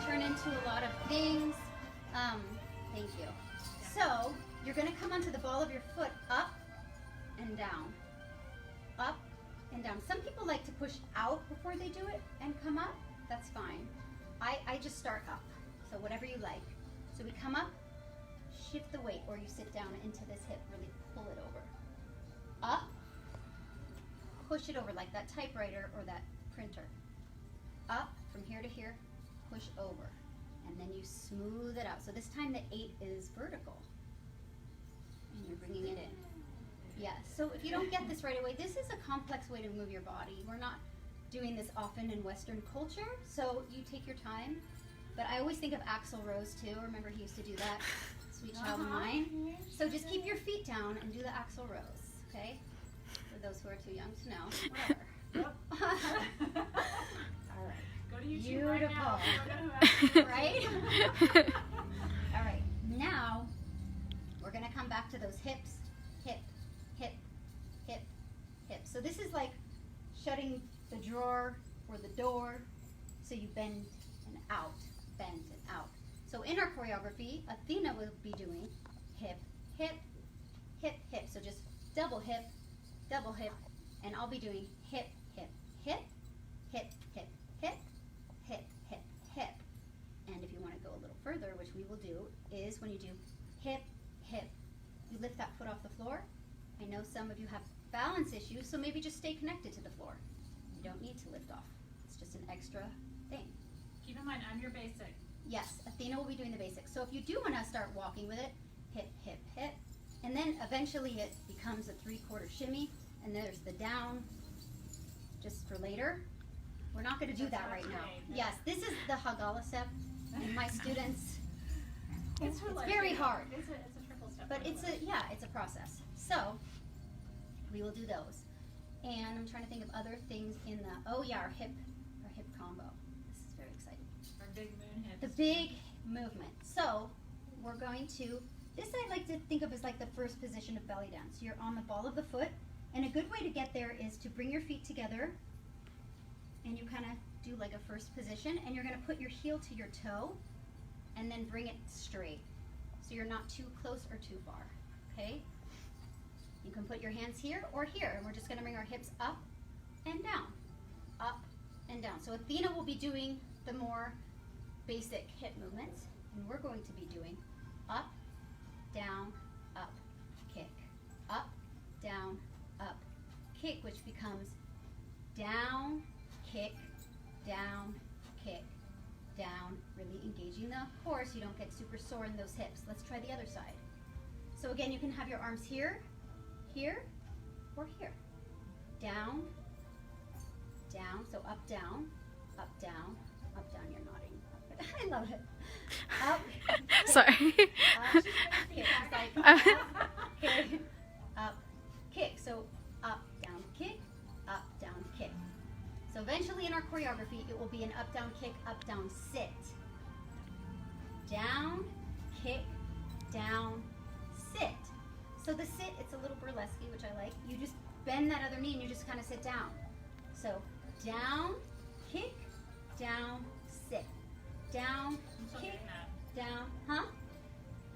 can turn into a lot of things. Thank you. So, you're going to come onto the ball of your foot up and down. Up and down. Some people like to push out before they do it and come up. That's fine. I just start up. So whatever you like. So we come up, shift the weight, or you sit down into this hip, really pull it over. Up, push it over like that typewriter or that printer. Up, from here to here, push over. And then you smooth it out. So this time the 8 is vertical. And you're bringing it in. Yeah, so if you don't get this right away, this is a complex way to move your body. We're not doing this often in Western culture, so you take your time. But I always think of Axl Rose too. Remember he used to do that, Sweet Child of Mine? So just keep your feet down and do the Axl Rose, okay? For those who are too young to know, whatever. All right. Go to YouTube Beautiful. right now. Right? All right, now we're gonna come back to those hips, hip, hip, hip, hip. So this is like shutting the drawer or the door. So you bend and out, bend and out. So in our choreography, Athena will be doing hip, hip, hip, hip. So just double hip, and I'll be doing hip, hip, hip, hip, hip, hip, hip, hip, hip. And if you want to go a little further, which we will do, is when you do hip, hip, you lift that foot off the floor. I know some of you have balance issues, so maybe just stay connected to the floor. You don't need to lift off. It's just an extra thing. Keep in mind, I'm your basic. Yes, Athena will be doing the basics. So if you do want to start walking with it, hip, hip, hip, and then eventually it becomes a 3/4 shimmy, and there's the down, just for later. We're not going to do that right now. Yes, this is the Hagala step, and my students, it's very hard. It's a triple step. But it's a process. So we will do those. And I'm trying to think of other things in the, oh yeah, our hip combo. This is very exciting. Our big moon hips. The big movement. So we're going to, this I like to think of as like the first position of belly dance. You're on the ball of the foot, and a good way to get there is to bring your feet together, and you kind of do like a first position, and you're going to put your heel to your toe, and then bring it straight. So you're not too close or too far, okay? You can put your hands here or here, and we're just going to bring our hips up and down, up and down. So So Athena will be doing the more basic hip movements, and we're going to be doing up, down, up, kick, up, down, up, kick, which becomes down, kick, down, kick, down, really engaging the core so you don't get super sore in those hips. Let's try the other side. So again, you can have your arms here, here, or here. Down, down, so up, down, up, down, up, down. You're nodding. I love it. Up. Kick, Sorry. up, kick. It's like up, kick, up, kick. So up, down, kick, up, down, kick. So eventually in our choreography, it will be an up, down, kick, up, down, sit. Down, kick, down, sit. So the sit, it's a little burlesque, which I like. You just bend that other knee and you just kind of sit down. So down, kick, down, sit. Down, I'm still kick, getting that. down, huh?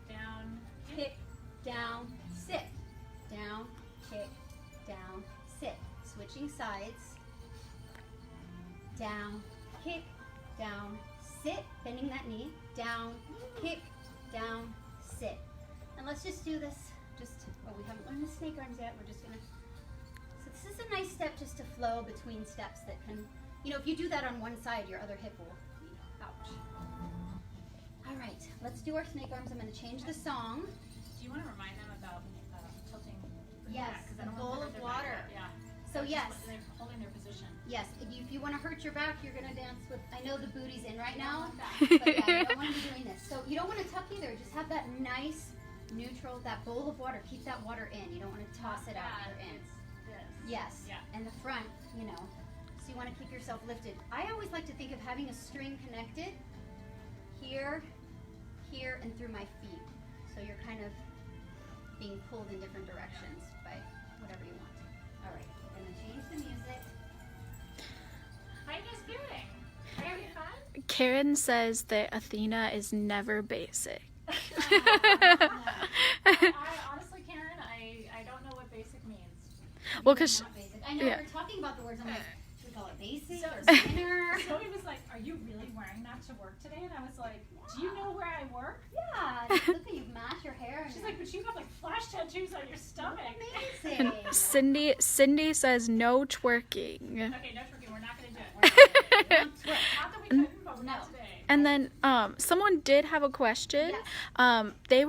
Down. Kick, down, sit. Down, kick, down, sit. Switching sides. Down, kick, down, sit. Bending that knee. Down, kick, down, sit. And let's just do this. We haven't learned the snake arms yet. We're just gonna. So this is a nice step just to flow between steps that can, if you do that on one side, your other hip will be ouch. All right, let's do our snake arms. I'm gonna change the song. Do you want to remind them about tilting? Yes, back? 'Cause I the don't bowl want of them to hurt their water. back. Yeah. So Just yes. They're holding their position. Yes, if you want to hurt your back, you're going to dance with, I know the booty's in right I now, want that. but yeah, you don't want to be doing this. So you don't want to tuck either, just have that nice, neutral, that bowl of water, keep that water in. You don't want to toss it out or in. It's this. Yes, Yeah. and the front, so you want to keep yourself lifted. I always like to think of having a string connected here, here, and through my feet. So you're kind of being pulled in different directions by whatever you want. All right, we're going to change the music. How you guys doing? Are you having fun? Karen says that Athena is never basic. I honestly, Karen, I don't know what basic means. Well, because Not basic. I know yeah. we're talking about the words. I'm like, should we call it basic So- or beginner? Zoe was like, "Are you really wearing that to work today?" And I was like, "Do you know where I work?" Yeah. Look at you mash your hair. And She's like, "But you have like flash tattoos on your stomach." amazing. Cindy says no twerking. Okay, no twerking. We're not gonna do it. Don't twerk. Not that we couldn't, but we're not No. today. And then someone did have a question. Yes. They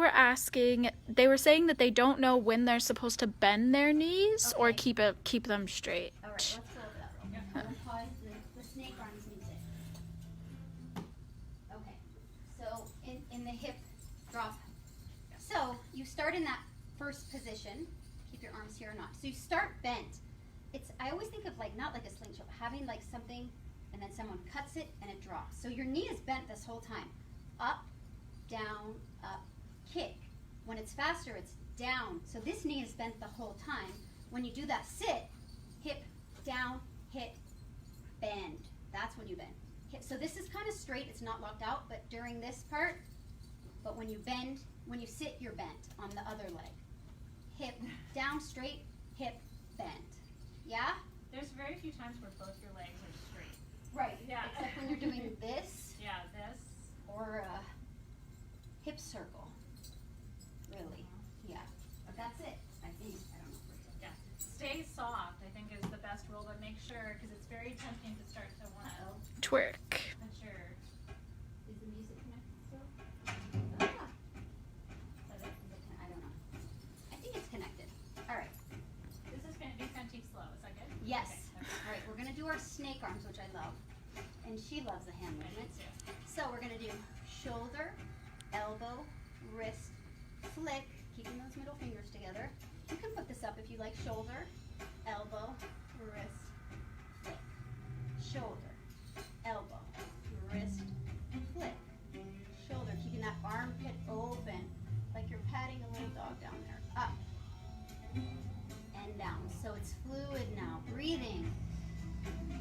were saying that they don't know when they're supposed to bend their knees or Okay. keep them straight. All right, let's go over that real quick. Let's pause the snake arms music. Okay, so in the hip drop. So you start in that first position. Keep your arms here or not. So you start bent. I always think of not like a slingshot, but having like something, and then someone cuts it and it drops. So your knee is bent this whole time. Up, down, up, kick. When it's faster, it's down. So this knee is bent the whole time. When you do that sit, hip, down, hip, bend. That's when you bend. Hip. So this is kind of straight, it's not locked out, but during this part, but when you bend, when you sit, you're bent on the other leg. Hip, down, straight, hip, bend. Yeah? There's very few times where both your legs are straight. Right. Yeah. Except when you're doing this Yeah, this. or a hip circle. Really. Yeah. But that's it, I think. I don't know. Yeah. Stay soft, I think, is the best rule, but make sure, because it's very tempting to start to want to Twerk. put your. Is the music connected still? Ah. I don't know. I think it's connected. All right. These gonna teach slow. Is that good? Yes. Okay. All right, we're gonna do our snake arms, which I love. And she loves the hand Okay, me movements. too. So we're gonna do shoulder, elbow, wrist, flick, keeping those middle fingers together. You can put this up if you like. Shoulder, elbow, wrist, flick. Shoulder, elbow, wrist, flick. Shoulder, keeping that armpit open, like you're patting a little dog down there. Up and down. So it's fluid now. Breathing.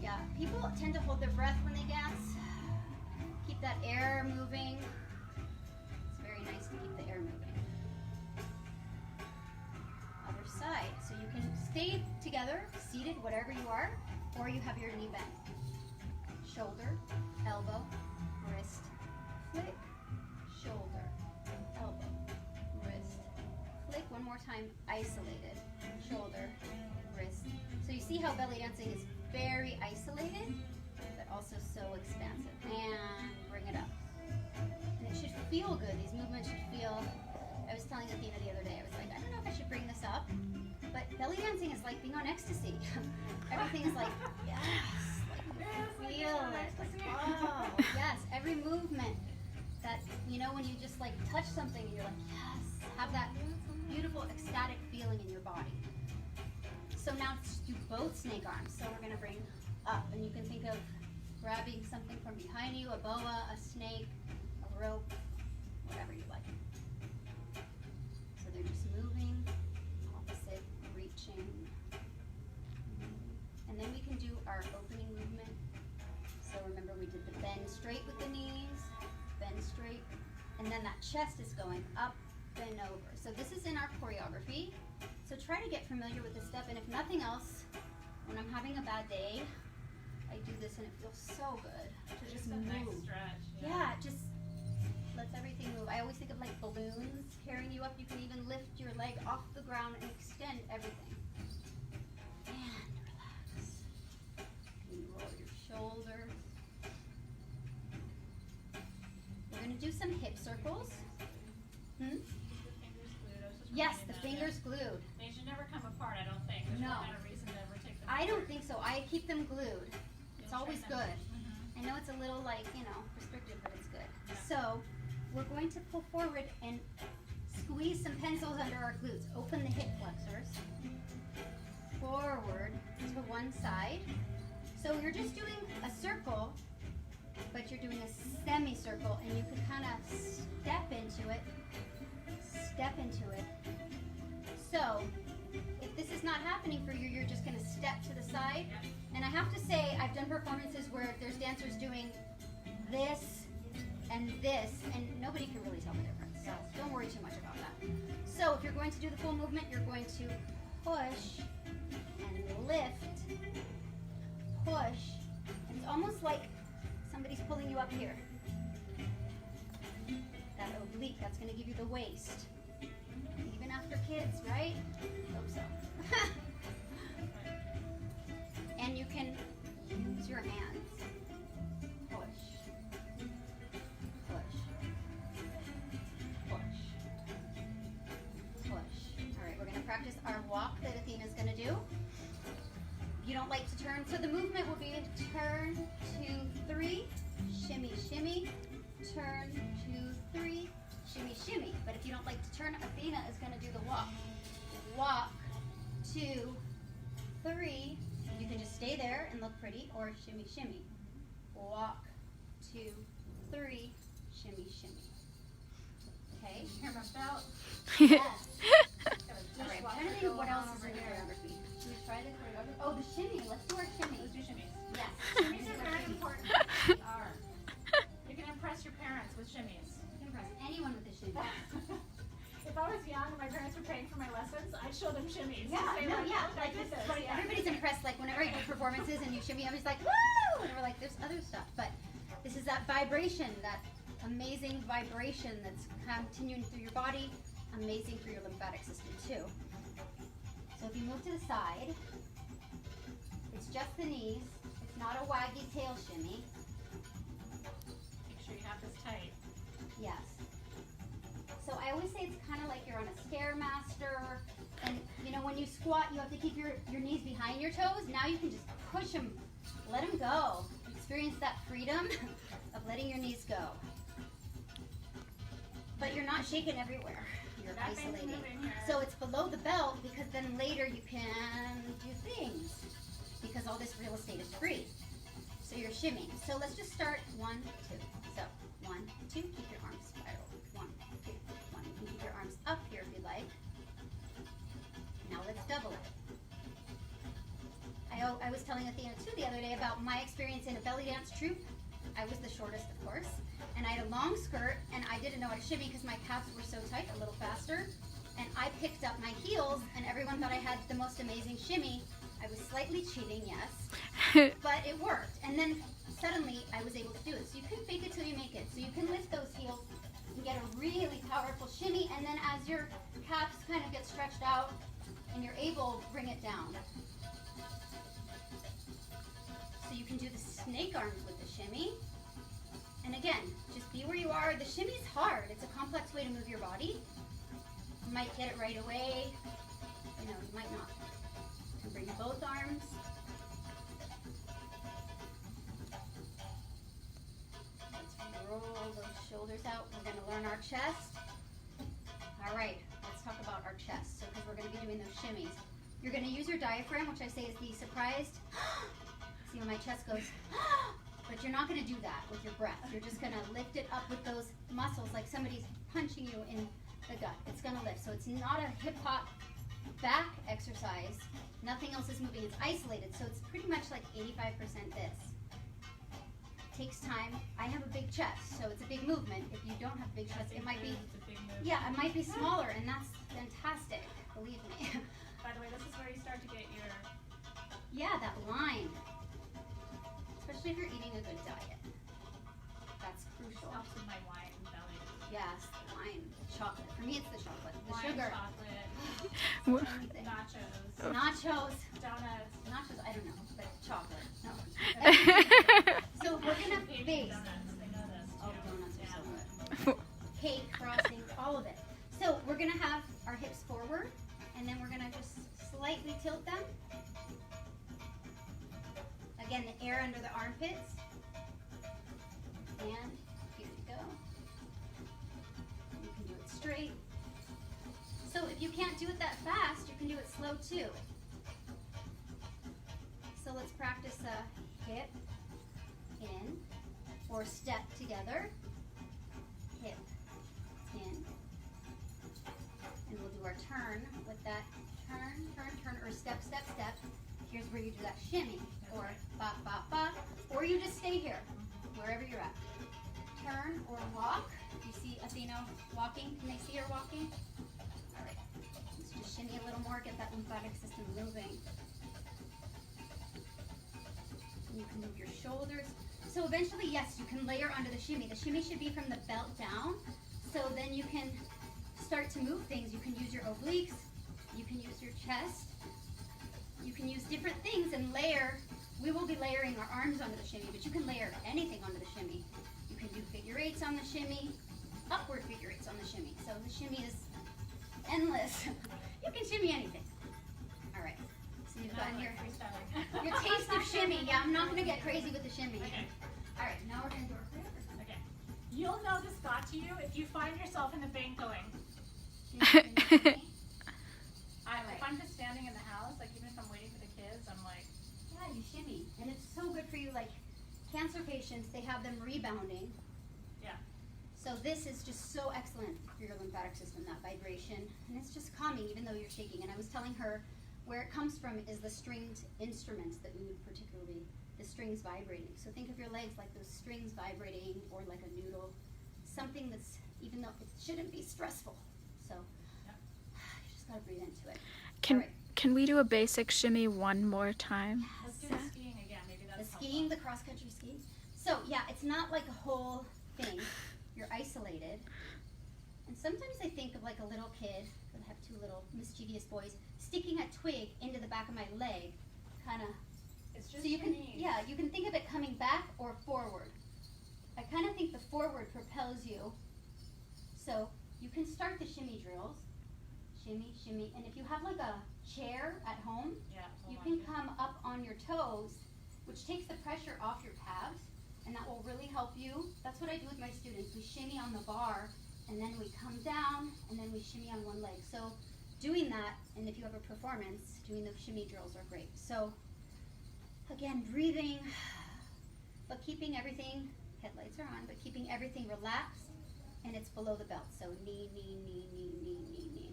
Yeah, people tend to hold their breath when they dance. Keep that air moving. It's very nice to keep the air moving. Other side. So you can stay together, seated, whatever you are, or you have your knee bent. I'm isolated. Shoulder, wrist. So you see how belly dancing is very isolated, but also so expansive. And bring it up. And it should feel good. These movements should feel, I was telling Athena the other day, I was like, I don't know if I should bring this up, but belly dancing is like being on ecstasy. Everything is like, yes, like you feel it. Like, oh, yes, every movement that, you know, when you just like touch something and you're like, yes, have that beautiful ecstatic feeling in your body. So now just do both snake arms. So we're going to bring up, and you can think of grabbing something from behind you, a boa, a snake, a rope, whatever you like. So they're just moving, opposite, reaching. And then we can do our opening movement. So remember we did the bend straight with the knees, bend straight, and then that chest is going up and over. So this is in our choreography. So try to get familiar with this step, and if nothing else, when I'm having a bad day, I do this and it feels so good to just move. Nice stretch. Yeah, it just lets everything move. I always think of like balloons carrying you up. You can even lift your leg off the ground and extend everything. And relax. You roll your shoulders. We're going to do some hip circles. Yes, the fingers glued. They should never come apart, I don't think. There's No. not a reason to ever take them I don't apart. think so. I keep them glued. It's You'll always train them. good. I know it's a little like, you know, restrictive, but it's good. So we're going to pull forward and squeeze some pencils under our glutes. Open the hip flexors. Forward to one side. So you're just doing a circle, but you're doing a semicircle, and you can kind of step into it. Step into it. So if this is not happening for you, you're just going to step to the side. And I have to say, I've done performances where there's dancers doing this and nobody can really tell the difference. So don't worry too much about that. So if you're going to do the full movement, you're going to push and lift, push. And it's almost like somebody's pulling you up here. That oblique, that's going to give you the waist. Even after kids, right? Hope so. And you can use your hands. Push. Push. Push. Push. All right, we're going to practice our walk that Athena's going to do. You don't like to turn, so the movement will be turn, 2, 3, shimmy, shimmy, turn, 2, 3, shimmy, shimmy. But if you don't like to turn, Athena is going to do the walk. Walk, 2, 3. You can just stay there and look pretty, or shimmy, shimmy. Walk, 2, 3, shimmy, shimmy. Okay? Hear my belt. Yes. All All right, I'm trying to think of what else is in choreography. Should we try the choreography? Oh, the shimmy. Let's do our shimmy. Let's do shimmies. Yes. Shimmies are very important. They are. You can impress your parents with shimmies. You can impress anyone with the shimmy. If I was young and my parents were paying for my lessons, I'd show them shimmies. Yeah, Say, no, like, yeah. "Look, I did this." Like, Yeah. everybody's impressed. Like whenever I do performances and you shimmy, I'm just like, woo! And we're like, there's other stuff. But this is that vibration, that amazing vibration that's continuing through your body, amazing for your lymphatic system too. So if you move to the side, it's just the knees. It's not a waggy tail shimmy. Make sure you have this tight. Yes. So I always say it's kind of like you're on a Stairmaster, and you know when you squat you have to keep your knees behind your toes. Now you can just push them, let them go. Experience that freedom of letting your knees go. But you're not shaking everywhere. You're That thing's isolating. moving here. So it's below the belt because then later you can do things because all this real estate is free. So you're shimmying. So let's just start 1, 2. So 1, 2, keep your arms spiral. 1, 2, 1. You can keep your arms up here if you like. Now let's double it. I was telling Athena too the other day about my experience in a belly dance troupe. I was the shortest, of course, and I had a long skirt, and I didn't know how to shimmy because my calves were so tight, a little faster, and I picked up my heels, and everyone thought I had the most amazing shimmy. I was slightly cheating, yes, but it worked, and then suddenly I was able to do it. So you can fake it till you make it. So you can lift those heels and get a really powerful shimmy, and then as your calves kind of get stretched out and you're able, bring it down. So you can do the snake arms with the shimmy. And again, just be where you are. The shimmy's hard. It's a complex way to move your body. You might get it right away. You know, you might not. You can bring both arms. Let's roll those shoulders out. We're going to learn our chest. All right, let's talk about our chest. So, because we're going to be doing those shimmies. You're going to use your diaphragm, which I say is the surprised. See when my chest goes, but you're not going to do that with your breath. You're just going to lift it up with those muscles like somebody's punching you in the gut. It's going to lift. So it's not a hip hop back exercise. Nothing else is moving. It's isolated. So it's pretty much like 85% this. Takes time. I have a big chest, so it's a big movement. If you don't have a big chest, it might be, yeah, it might be smaller, and that's fantastic. Believe me. By the way, this is where you start to get your... Yeah, that line. Especially if you're eating a good diet. That's crucial. Helps with my wine belly. Yes, the wine, the chocolate. For me, it's the chocolate. The Wine, sugar. chocolate, Anything. nachos, Nachos. donuts. Nachos, I don't know, but chocolate. No. So we're going to base. Donuts, they know this Oh, too. donuts are Yeah. so good. Cake, frosting, all of it. So we're going to have our hips forward, and then we're going to just slightly tilt them. Again, the air under the armpits. And here you go. You can do it straight. So if you can't do it that fast, you can do it slow too. So let's practice a hip in or step together. Hip in. And we'll do our turn with that turn, turn, turn, or step, step, step. Here's where you do that shimmy, or ba, ba, ba, or you just stay here, wherever you're at. Turn or walk. You see Athena walking? Can they see her walking? All right. Let's just shimmy a little more, get that lymphatic system moving. And you can move your shoulders. So eventually, yes, you can layer onto the shimmy. The shimmy should be from the belt down. So then you can start to move things. You can use your obliques. You can use your chest. You can use different things and layer. We will be layering our arms onto the shimmy, but you can layer anything onto the shimmy. You can do figure eights on the shimmy, upward figure eights on the shimmy. So the shimmy is endless. You can shimmy anything. All right. So you've gotten your taste of shimmy. Yeah, I'm not going to get crazy with the shimmy. Okay. All right, now we're going to do our prayer. Okay. You'll know this got to you if you find yourself in the bank going. Shimmy, shimmy, shimmy. If I'm just standing in the house, like even if I'm waiting for the kids, I'm like, Yeah, you shimmy. And it's so good for you. Like cancer patients, they have them rebounding. yeah. So this is just so excellent for your lymphatic system, that vibration. And it's just calming even though you're shaking. And I was telling her where it comes from is the stringed instruments that we would particularly, the strings vibrating. So think of your legs like those strings vibrating, or like a noodle. Something that's, even though it shouldn't be stressful. So you just got to breathe into it. Can we do a basic shimmy one more time? Let's do the skiing again. Maybe that's The skiing, the cross-country skiing. So yeah, it's not like a whole thing. You're isolated. And sometimes I think of like a little kid, I have two little mischievous boys, sticking a twig into the back of my leg, kind of. It's just So you can, knees. yeah, you can think of it coming back or forward. I kind of think the forward propels you. So you can start the shimmy drills. Shimmy, shimmy. And if you have like a chair at home, Yeah, you hold can come up on your toes, which takes the pressure off your calves, and that will really help you. That's what I do with my students. We shimmy on the bar, and then we come down, and then we shimmy on one leg. So doing that, and if you have a performance, doing those shimmy drills are great. So again, breathing, but keeping everything, headlights are on, but keeping everything relaxed, and it's below the belt. So knee, knee, knee, knee, knee, knee, knee.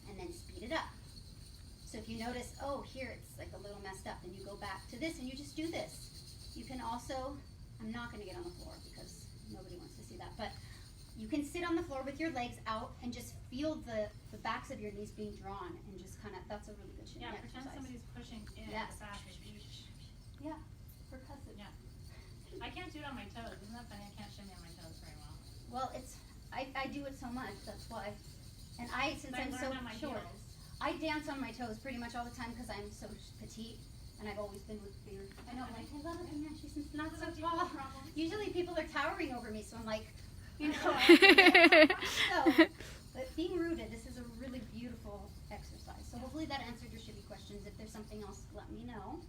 And then speed it up. So if you notice, oh, here it's like a little messed up, then you go back to this and you just do this. You can also, I'm not going to get on the floor because nobody wants to see that, but you can sit on the floor with your legs out and just feel the backs of your knees being drawn, and just kind of, that's a really good shimmy Yeah, exercise. pretend somebody's pushing in Yes. the passage. Yeah, percussive. Yeah. I can't do it on my toes. Isn't that funny? I can't shimmy on my toes very well. Well, it's, I do it so much, that's why. And since I I'm learned so on my short, heels. I dance on my toes pretty much all the time because I'm so petite, and I've always been with beard. I know, like, I love Athena, she's not so tall. Usually people are towering over me, so I'm like, you know. So, but being rooted, this is a really beautiful exercise. So hopefully that answered your shimmy questions. If there's something else, let me know.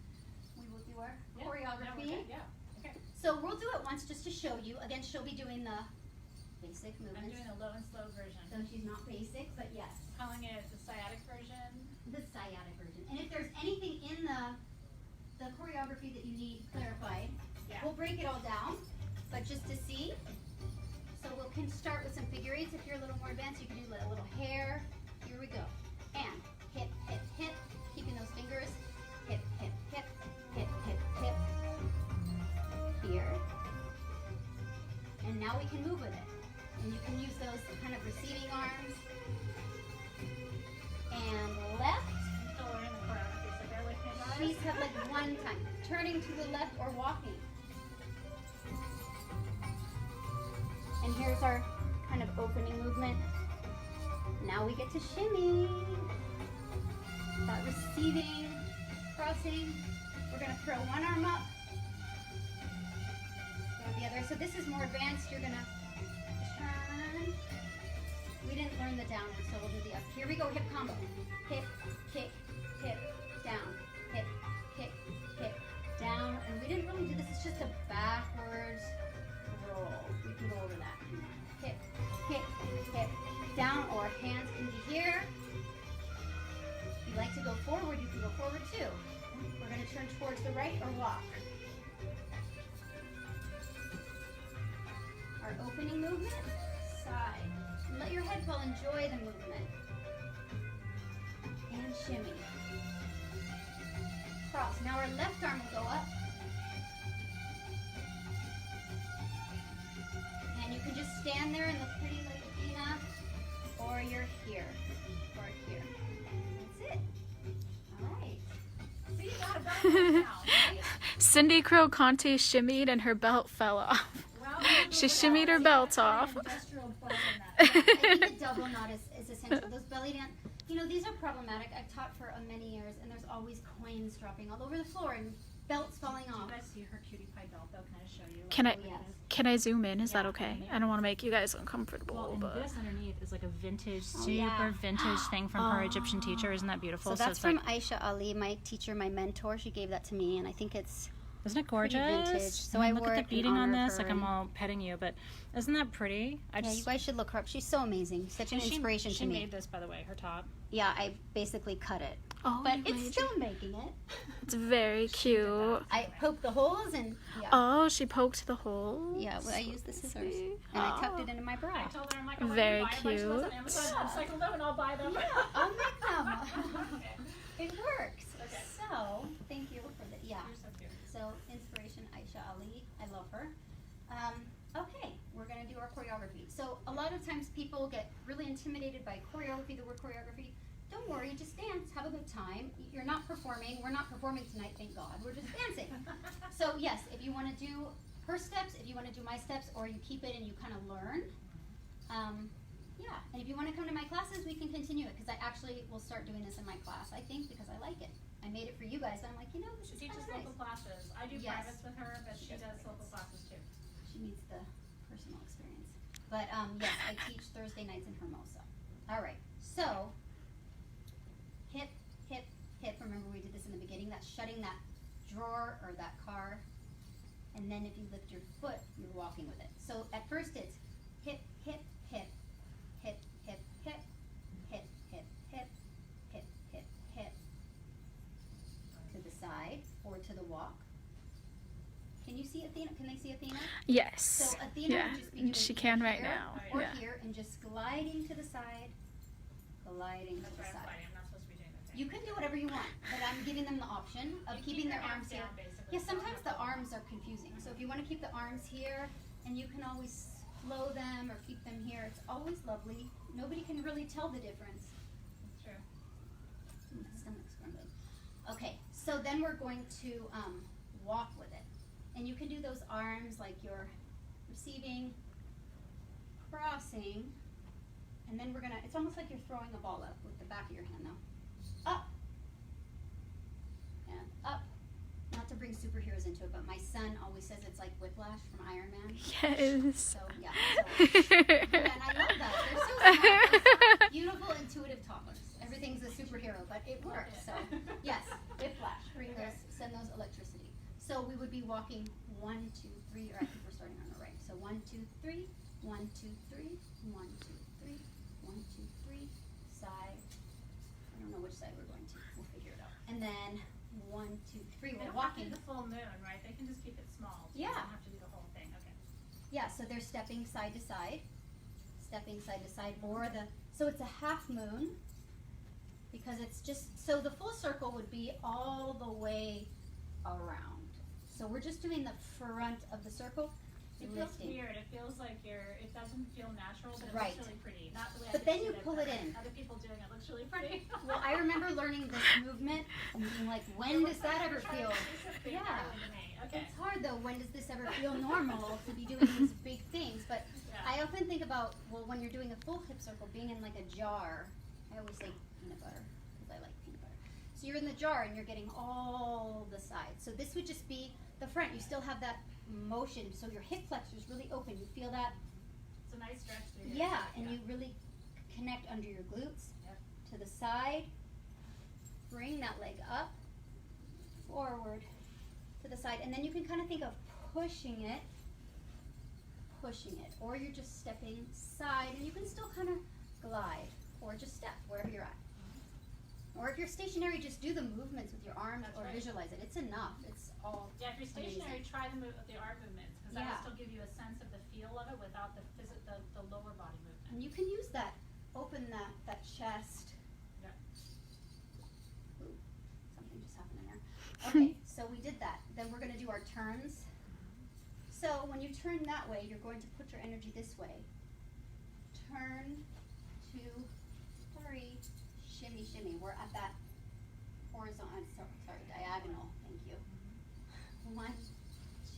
We will do our Yeah. choreography. Yeah. Okay. So we'll do it once just to show you. Again, she'll be doing the basic I'm movements. doing a low and slow version. So she's not basic, but yes, Calling it the sciatic version. the sciatic version. And if there's anything in the choreography that you need clarified, Yeah. we'll break it all down. But just to see, so can start with some figure eights. If you're a little more advanced, you can do a little hair. Here we go. And hip, hip, hip. Keeping those fingers. Hip, hip, hip, hip, hip, hip. Here. And now we can move with it. And you can use those kind of receiving arms. And left. I'm still learning the choreography, so bear with me, guys. Please have like one time. Turning to the left or walking. And here's our kind of opening movement. Now we get to shimmy. That receiving, crossing. We're going to throw one arm up. Go the other. So this is more advanced. You're going to turn. We didn't learn the downward, so we'll do the up. Here we go, hip combo. Hip, kick, hip, down. Hip, kick, hip, down. And we didn't really do this. It's just a backwards roll. We can go over that. Hip, kick, hip, down, or hands can be here. If you like to go forward, you can go forward too. We're going to turn towards the right or walk. Our opening movement, side. And let your head fall, enjoy the movement. And shimmy. Cross. Now our left arm will go up. And you can just stand there and look pretty like Athena, or you're here, or here. That's it. All right. See, you got a belt now, right? Cindy Crow Conte shimmied and her belt fell off. Well, She shimmied her belt off. industrial belt in that. I think the double knot is essential. Those belly dance, these are problematic. I've taught for many years, and there's always coins dropping all over the floor and belts falling Do you off. guys see her cutie pie belt though? Can I show you? Can I Oh, yes. can I zoom in? Is that Yeah. okay? I don't want to make you guys uncomfortable, Well, and but this underneath is like a vintage, Oh, super yeah. vintage thing from her Egyptian teacher. Isn't that beautiful? So that's it's from like, Aisha Ali, my teacher, my mentor. She gave that to me, and I think it's isn't it pretty gorgeous? vintage. So I I mean, look wore at it the in beading on honor of this. her Like I'm and- all petting you, but isn't that pretty? I Yeah, just you guys should look her up. She's so amazing. Such an she inspiration she to me. made this, by the way, her top. Yeah, I basically cut it, oh, but you it's made still it. making it. It's very cute. I poked the holes and yeah, Oh, she poked the hole. yeah. Well, I used the scissors sweet. and I tucked Oh. it into my I bra. told her, I'm like, I'm Very gonna buy a bunch of those on cute. Amazon. I'm cycled them and I'll buy them. I'll make them. It works. Okay. So thank you for the yeah. You're so cute. So inspiration Aisha Ali. I love her. Okay, we're gonna do our choreography. So a lot of times people get really intimidated by choreography, the word choreography. Don't worry, just dance, have a good time. You're not performing. We're not performing tonight, thank God. We're just dancing. So yes, if you want to do her steps, if you want to do my steps, or you keep it and you kind of learn. Yeah, and if you want to come to my classes, we can continue it because I actually will start doing this in my class. I think because I like it. I made it for you guys. I'm like, this She is teaches kind of local nice. classes. I do Yes. privates with her, but she does local classes too. She needs the personal experience. But yes, I teach Thursday nights in Hermosa. All right, so hip, hip, hip. Remember we did this in the beginning. That's shutting that drawer or that car. And then if you lift your foot, you're walking with it. So at first it's hip, hip, hip, hip, hip, hip, hip, hip, hip, hip, hip, hip. To the side or to the walk. Can you see Athena? Can they see Athena? Yes. So Athena Yeah, would just be doing she either can right here now. or Yeah. here and just gliding to the side, gliding That's to the right, I'm side. fighting. I'm not supposed to be doing the thing. You can do whatever you want, but I'm giving them the option of You keeping keep their your arms here. down, basically. Yeah, So sometimes I'm the not- arms are confusing. So if you want to keep the arms here, and you can always flow them or keep them here, it's always lovely. Nobody can really tell the difference. It's true. My stomach's grumbling. Okay, so then we're going to walk with it. And you can do those arms like you're receiving, crossing, And then we're gonna, it's almost like you're throwing a ball up with the back of your hand though. Up. And up. Not to bring superheroes into it, but my son always says it's like Whiplash from Iron Man. Yes. So yeah. And I love that. They're so smart. They're so beautiful, intuitive toddlers. Everything's a superhero, but it works. So yes, Whiplash. Bring those, send those electricity. So we would be walking 1, 2, 3, or I think we're starting on the right. So 1, 2, 3, 1, 2, 3, 1, 2, 3, 1, 2, 3, side. I don't know which side we're going to. We'll figure it out. And then 1, 2, 3. They We're don't walking. have to do the full moon, right? They can just keep it small. So Yeah. They don't have to do the whole thing. Okay. Yeah, so they're stepping side to side, or so it's a half moon, because it's just, so the full circle would be all the way around. So we're just doing the front of the circle, It feels lifting. weird. It feels like it doesn't feel natural, but it Right. looks really pretty. Not the way I But get to then see you that, pull but it in. Other people doing it looks really pretty. Well, I remember learning this movement and being like, when does that ever feel? Yeah. Okay. It's hard though, when does this ever feel normal to be doing these big things? But Yeah. I often think about, well, when you're doing a full hip circle, being in like a jar, I always say peanut butter, because I like peanut butter. So you're in the jar and you're getting all the sides. So this would just be the front. You still have that motion, so your hip flexors really open. You feel that? It's a nice stretch through here. Yeah, and you really connect under your glutes. Yep. To the side. Bring that leg up, forward, to the side, and then you can kind of think of pushing it, or you're just stepping side, and you can still kind of glide, or just step wherever you're at. Or if you're stationary, just do the movements with your arms. That's or right. visualize it. It's enough. It's all. Yeah, if you're stationary, amazing. try the arm movements, because that Yeah. will still give you a sense of the feel of it without the lower body movement. And you can use that. Open that chest. Yep. Ooh, something just happened in there. Okay, so we did that. Then we're going to do our turns. So when you turn that way, you're going to put your energy this way. Turn, 2, 3, shimmy, shimmy. We're at that horizontal, sorry, diagonal. Thank you. 1,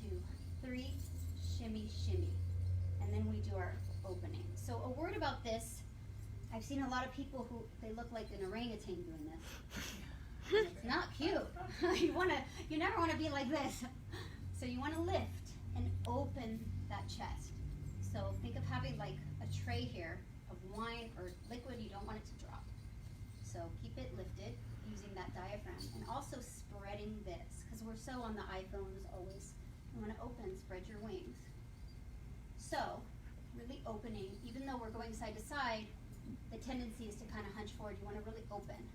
2, 3, shimmy, shimmy. And then we do our opening. So a word about this, I've seen a lot of people who, they look like an orangutan doing this. And it's not cute. You never want to be like this. So you want to lift and open that chest. So think of having like a tray here of wine or liquid. You don't want it to drop. So keep it lifted using that diaphragm, and also spreading this, because we're so on the iPhones always. You want to open, spread your wings. So really opening, even though we're going side to side, the tendency is to kind of hunch forward. You want to really open.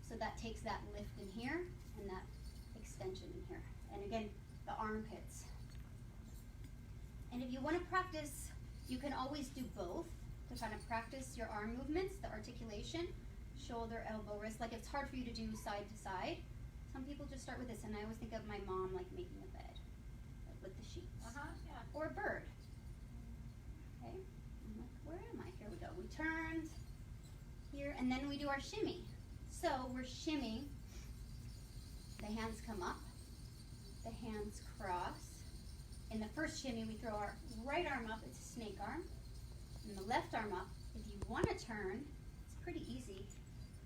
So that takes that lift in here and that extension in here. And again, the armpits. And if you want to practice, you can always do both to kind of practice your arm movements, the articulation, shoulder, elbow, wrist. Like it's hard for you to do side to side. Some people just start with this, and I always think of my mom like making a bed, like with the sheets. Yeah. Or a bird. Okay, I'm like, where am I? Here we go. We turned here, and then we do our shimmy. So we're shimming. The hands come up. The hands cross. In the first shimmy, we throw our right arm up. It's a snake arm. And the left arm up. If you want to turn, it's pretty easy.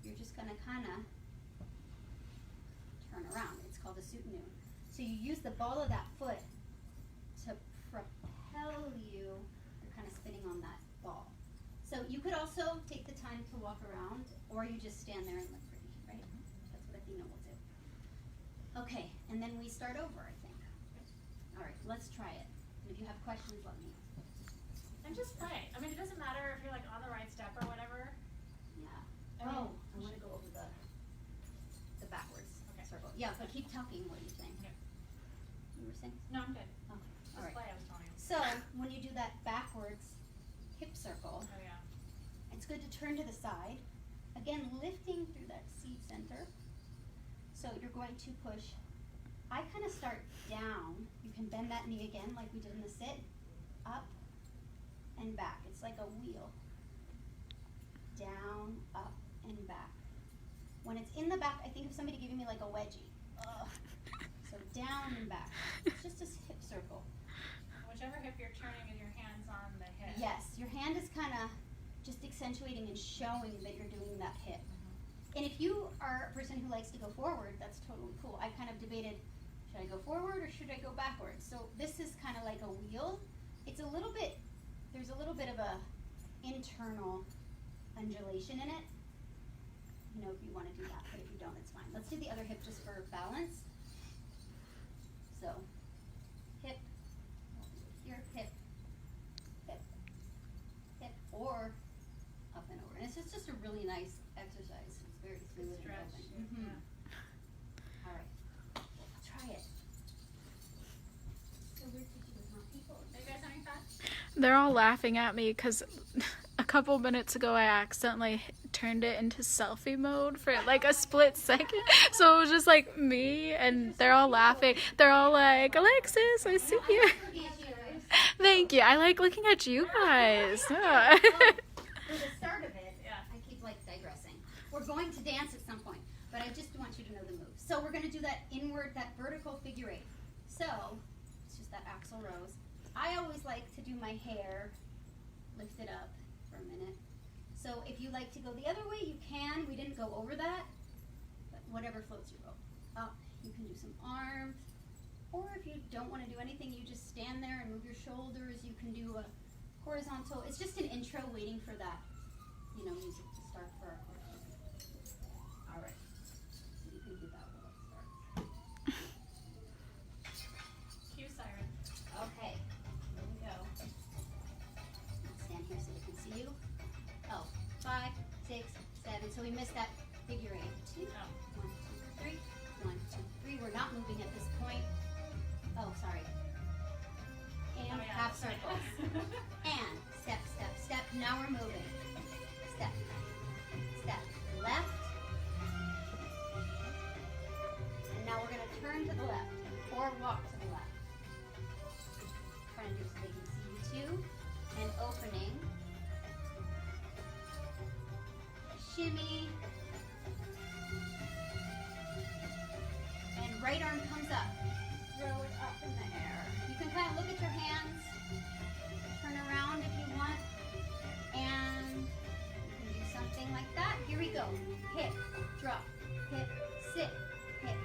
You're just going to kind of turn around. It's called a sutanu. So you use the ball of that foot to propel you. You're kind of spinning on that ball. So you could also take the time to walk around, or you just stand there and look pretty, right? That's what Athena will do. Okay, and then we start over, I think. All right, let's try it. And if you have questions, let me know. And just play. I mean, it doesn't matter if you're like on the right step or whatever. Yeah. I mean, I want to go over the backwards Okay. circle. Yeah, but keep talking. What are you saying? Okay. You were saying? No, I'm good. Okay. Just All right. play, I was telling you. So when you do that backwards hip circle, Oh, yeah. it's good to turn to the side. Again, lifting through that seat center. So you're going to push. I kind of start down. You can bend that knee again like we did in the sit. Up and back. It's like a wheel. Down, up, and back. When it's in the back, I think of somebody giving me like a wedgie. Ugh. So down and back. It's just a hip circle. Whichever hip you're turning with your hands on the hip. Yes, your hand is kind of just extended. accentuating and showing that you're doing that hip. And if you are a person who likes to go forward, that's totally cool. I kind of debated, should I go forward or should I go backwards? So this is kind of like a wheel. It's a little bit, there's a little bit of a internal undulation in it. You know, if you want to do that, but if you don't, it's fine. Let's do the other hip just for balance. So, hip, here, hip, hip, hip, or up and over. And it's just a really nice exercise. It's very smooth and open. Mm-hmm. All right, try it. So weird to do with more people. Are you guys having fun? They're all laughing at me because a couple minutes ago I accidentally turned it into selfie mode for like a split second. So it was just like me and they're all laughing. They're all like, Alexis, I see you. Thank you. I like looking at you guys. Yeah. For the start of it, I keep like digressing. We're going to dance at some point, but I just want you to know the moves. So we're going to do that inward, that vertical figure eight. So it's just that axle rose. I always like to do my hair lifted up for a minute. So if you like to go the other way, you can. We didn't go over that, but whatever floats your boat. Up, you can do some arms, or if you don't want to do anything, you just stand there and move your shoulders. You can do a horizontal. It's just an intro waiting for that, music to start for our choreography. All right, so you can do that while it starts. Cue siren. Okay, here we go. Let's stand here so they can see you. Oh, 5, 6, 7. So we missed that figure eight. 2, 1, 2, 3. 1, 2, 3. We're not moving at this point. Oh, sorry. And half circles. And step, step, step. Now we're moving. Step, step, left. And now we're going to turn to the left or walk to the left. Trying to do it so they can see you too. And opening. Shimmy. And right arm comes up. Throw it up in the air. You can kind of look at your hands. Turn around if you want. And you can do something like that. Here we go. Hip, drop, hip, sit, hip,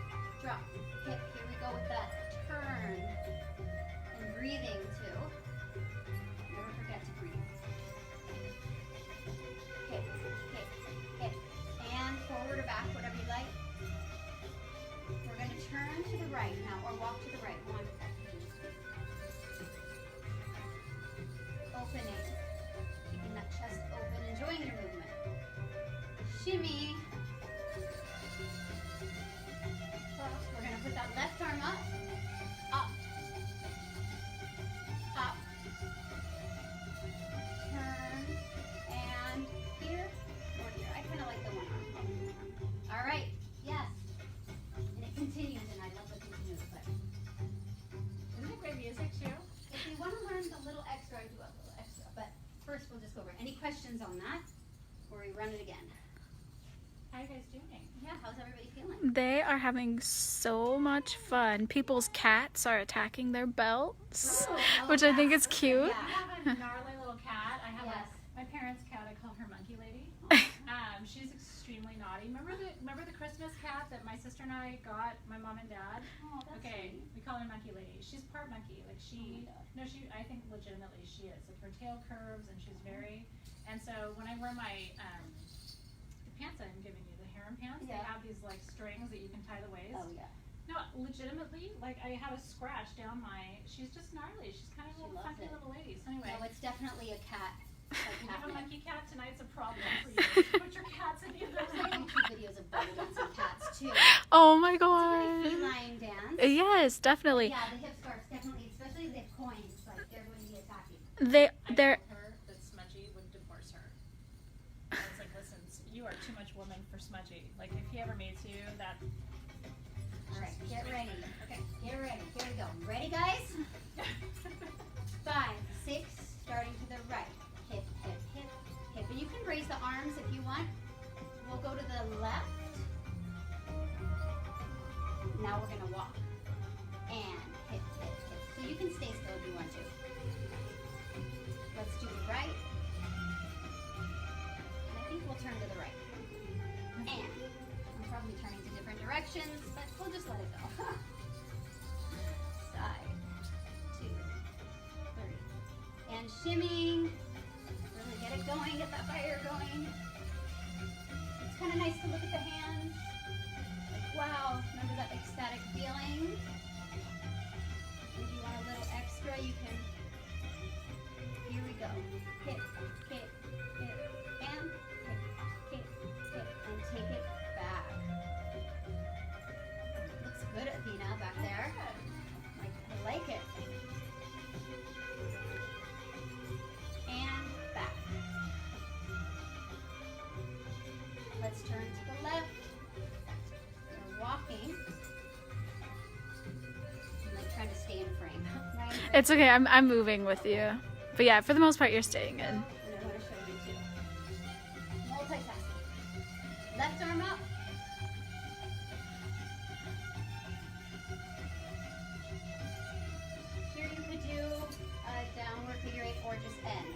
drop, hip. Here we go with that turn. And breathing too. Never forget to breathe. Hip, hip, hip. And forward or back, whatever you like. We're going to turn to the right now, or walk to the right. 1. Opening. Keeping that chest open, enjoying your movement. Shimmy. We're going to put that left arm up. Up. Up. Turn. And here or here. I kind of like the one arm. All right. Yes. And it continues, and I love the continues. But Isn't it great music too? if you want to learn a little extra, I do a little extra. But first, we'll just go over. Any questions on that? Or we run it again? How are you guys doing? Yeah, how's everybody feeling? They are having so much fun. People's cats are attacking their belts, which I think is cute. Yeah. I have a gnarly little cat. I have Yes. my parents' cat. I call her Monkey Lady. She's extremely naughty. Remember the Christmas cat that my sister and I got, my mom and dad? Oh, that's Okay, sweet. we call her Monkey Lady. She's part monkey. Like I think legitimately she is. Like her tail curves and she's very, and so when I wear my, the pants I'm giving you, the harem pants, they Yeah. have these like strings that you can tie the waist. Oh, yeah. No, legitimately, like I have a scratch down she's just gnarly. She's kind of a She little loves funky it. little lady. So anyway, No, it's definitely a cat. if you have a catnip. monkey cat, tonight's a problem for you. Put your cats in either. There's YouTube videos of belly dancing cats too. Oh my It's a god. very feline dance. Yes, definitely. Yeah, the hip scarves definitely, especially if they have coins, like they're going to be attacking. They're told her that Smudgy would divorce her. I was like, listen, you are too much woman for Smudgy. Like, if he ever meets you, that. All right, get ready. Okay, get ready. Here we go. Ready, guys? 5, 6, starting to the right. Hip, hip, hip, hip. And you can raise the arms if you want. We'll go to the left. Now we're going to walk. And hip, hip, hip. So you can stay still if you want to. Let's do the right. directions, but we'll just let it go. Side, 2, 3. And shimming. Really get it going, get that fire going. It's kind of nice to look at the hands. Like, wow, remember that ecstatic feeling? If you want a little extra, you can. Here we go. Hit, hit, hit, and hit, hit, and take it back. Looks good, Athena, back there. I like it. And back. Let's turn to the left. We're walking. I'm like trying to stay in frame. Right? It's okay. I'm moving with you. But yeah, for the most part, you're staying in. And I want to show you too. Multitasking. Left arm up. Here you could do a downward figure 8 or just end.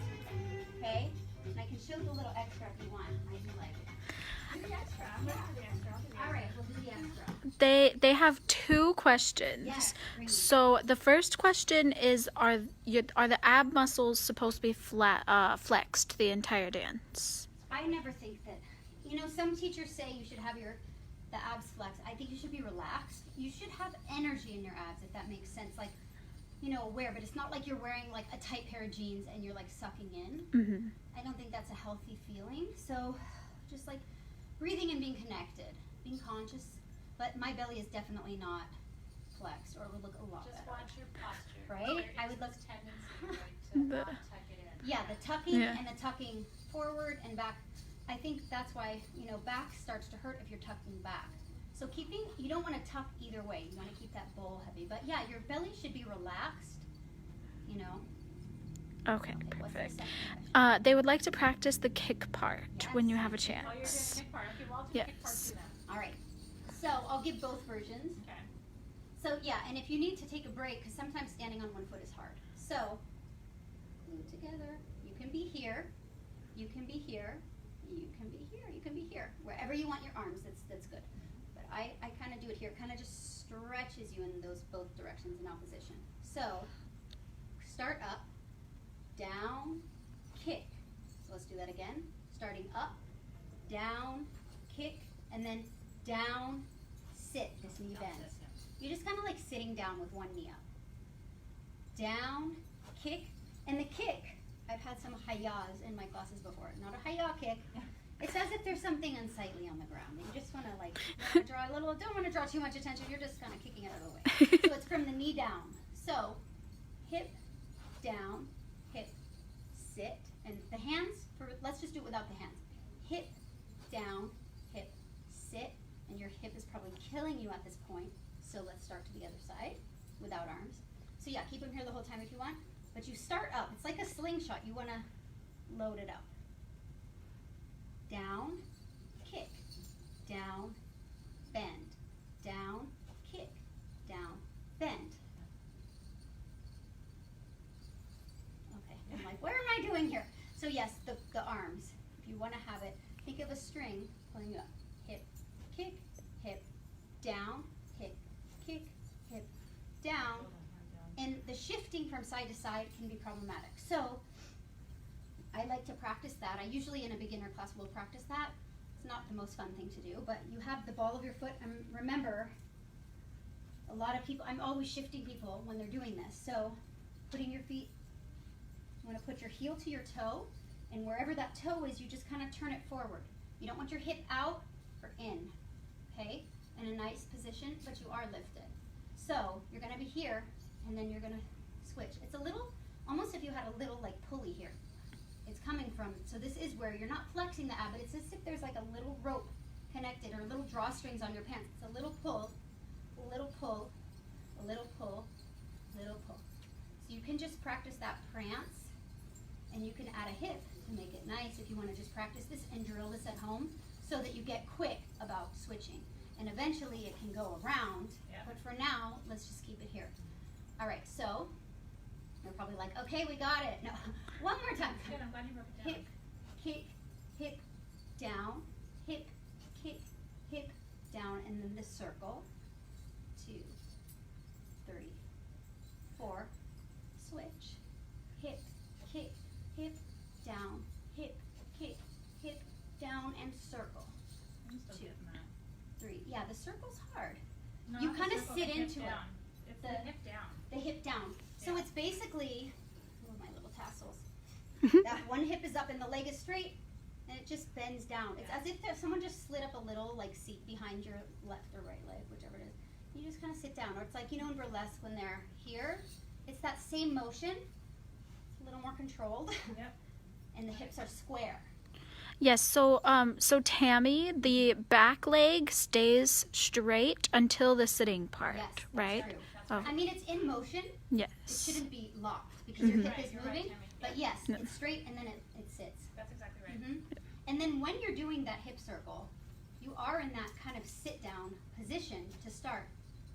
Okay? And I can show you a little extra if you want. I do like it. Do the extra. I'm gonna do the extra. I'll do the All extra. right, we'll do the extra. They have 2 questions. Yes. Bring it. So the first question is, are the ab muscles supposed to be flexed the entire dance? I never think that. You know, some teachers say you should have the abs flexed. I think you should be relaxed. You should have energy in your abs, if that makes sense. Like, you know, aware, but it's not like you're wearing like a tight pair of jeans and you're like sucking in. Mm-hmm. I don't think that's a healthy feeling. So just like breathing and being connected, being conscious. But my belly is definitely not flexed, or it would look a lot Just better. watch your posture. Right? There I is would look- this tendency to not tuck it in. Yeah, the tucking Yeah. and the tucking forward and back. I think that's why, you know, back starts to hurt if you're tucking back. So you don't want to tuck either way. You want to keep that bowl heavy. But yeah, your belly should be relaxed, you know. Okay, What's the perfect. second question? They would like to practice the kick part when you have a Oh, you're doing chance. kick part. Okay, well, I'll do kick part Yes. too then. All right. So I'll give both versions. Okay. So yeah, and if you need to take a break, because sometimes standing on one foot is hard. So glue together. You can be here. You can be here. You can be here. You can be here. Wherever you want your arms, that's good. But I kind of do it here. Kind of just stretches you in those both directions in opposition. So start up, down, kick. So let's do that again. Starting up, down, kick, and then down, sit. This knee bends. You're just kind of like sitting down with one knee up. Down, kick, and the kick. I've had some hayas in my classes before. Not a haya kick. It's as if there's something unsightly on the ground. You just want to like don't want to draw too much attention. You're just kind of kicking it out of the way. So it's from the knee down. So hip, down, hip, sit, and the hands. Let's just do it without the hands. Hip, down, hip, sit, and your hip is probably killing you at this point. So let's start to the other side without arms. So yeah, keep them here the whole time if you want. But you start up. It's like a slingshot. You want to load it up. Down, kick, down, bend, down, kick, down, bend. Okay, I'm like, what am I doing here? So yes, the arms. If you want to have it, think of a string pulling you up. Hip, kick, hip, down, hip, kick, hip, down. And the shifting from side to side can be problematic. So I like to practice that. I usually in a beginner class will practice that. It's not the most fun thing to do, but you have the ball of your foot. And remember, a lot of people, I'm always shifting people when they're doing this. So putting your feet, you want to put your heel to your toe, and wherever that toe is, you just kind of turn it forward. You don't want your hip out or in, okay? In a nice position, but you are lifted. So you're going to be here, and then you're going to switch. It's a little, almost if you had a little like pulley here. It's coming from, so this is where you're not flexing the ab, but it's as if there's like a little rope connected or little drawstrings on your pants. It's a little pull, a little pull, a little pull, little pull. So you can just practice that prance, and you can add a hip to make it nice if you want to just practice this and drill this at home so that you get quick about switching. And eventually it can go around, but for now, let's just keep it here. All right, so you're probably like, okay, we got it. No, one more time. Good, I'm glad you broke it down. Hip, kick, hip, down, hip, kick, hip, down, and then the circle. 2, 3, 4. Switch. Hip, kick, hip, down, hip, kick, hip, down, and circle. I'm still 2, getting that. 3. Yeah, the circle's hard. No, You not the kinda circle, sit the hip into it. down. It's the The- hip down. The hip down. So Yeah. it's basically, oh, my little tassels. That one hip is up and the leg is straight, and it just bends down. It's as if someone just slid up a little like seat behind your left or right leg, whichever it is. You just kind of sit down, or it's like, you know, in burlesque when they're here, it's that same motion. It's a little more controlled. Yep. And the hips are square. Yes, so Tammy, the back leg stays straight until the sitting part, Yes, that's right? true. Oh. I mean, it's in motion. It Yes. shouldn't be locked because your hip Right, is you're right, moving. Tammy. But yes, it's straight and then it sits. That's exactly right. hmm And then when you're doing that hip circle, you are in that kind of sit down position to start.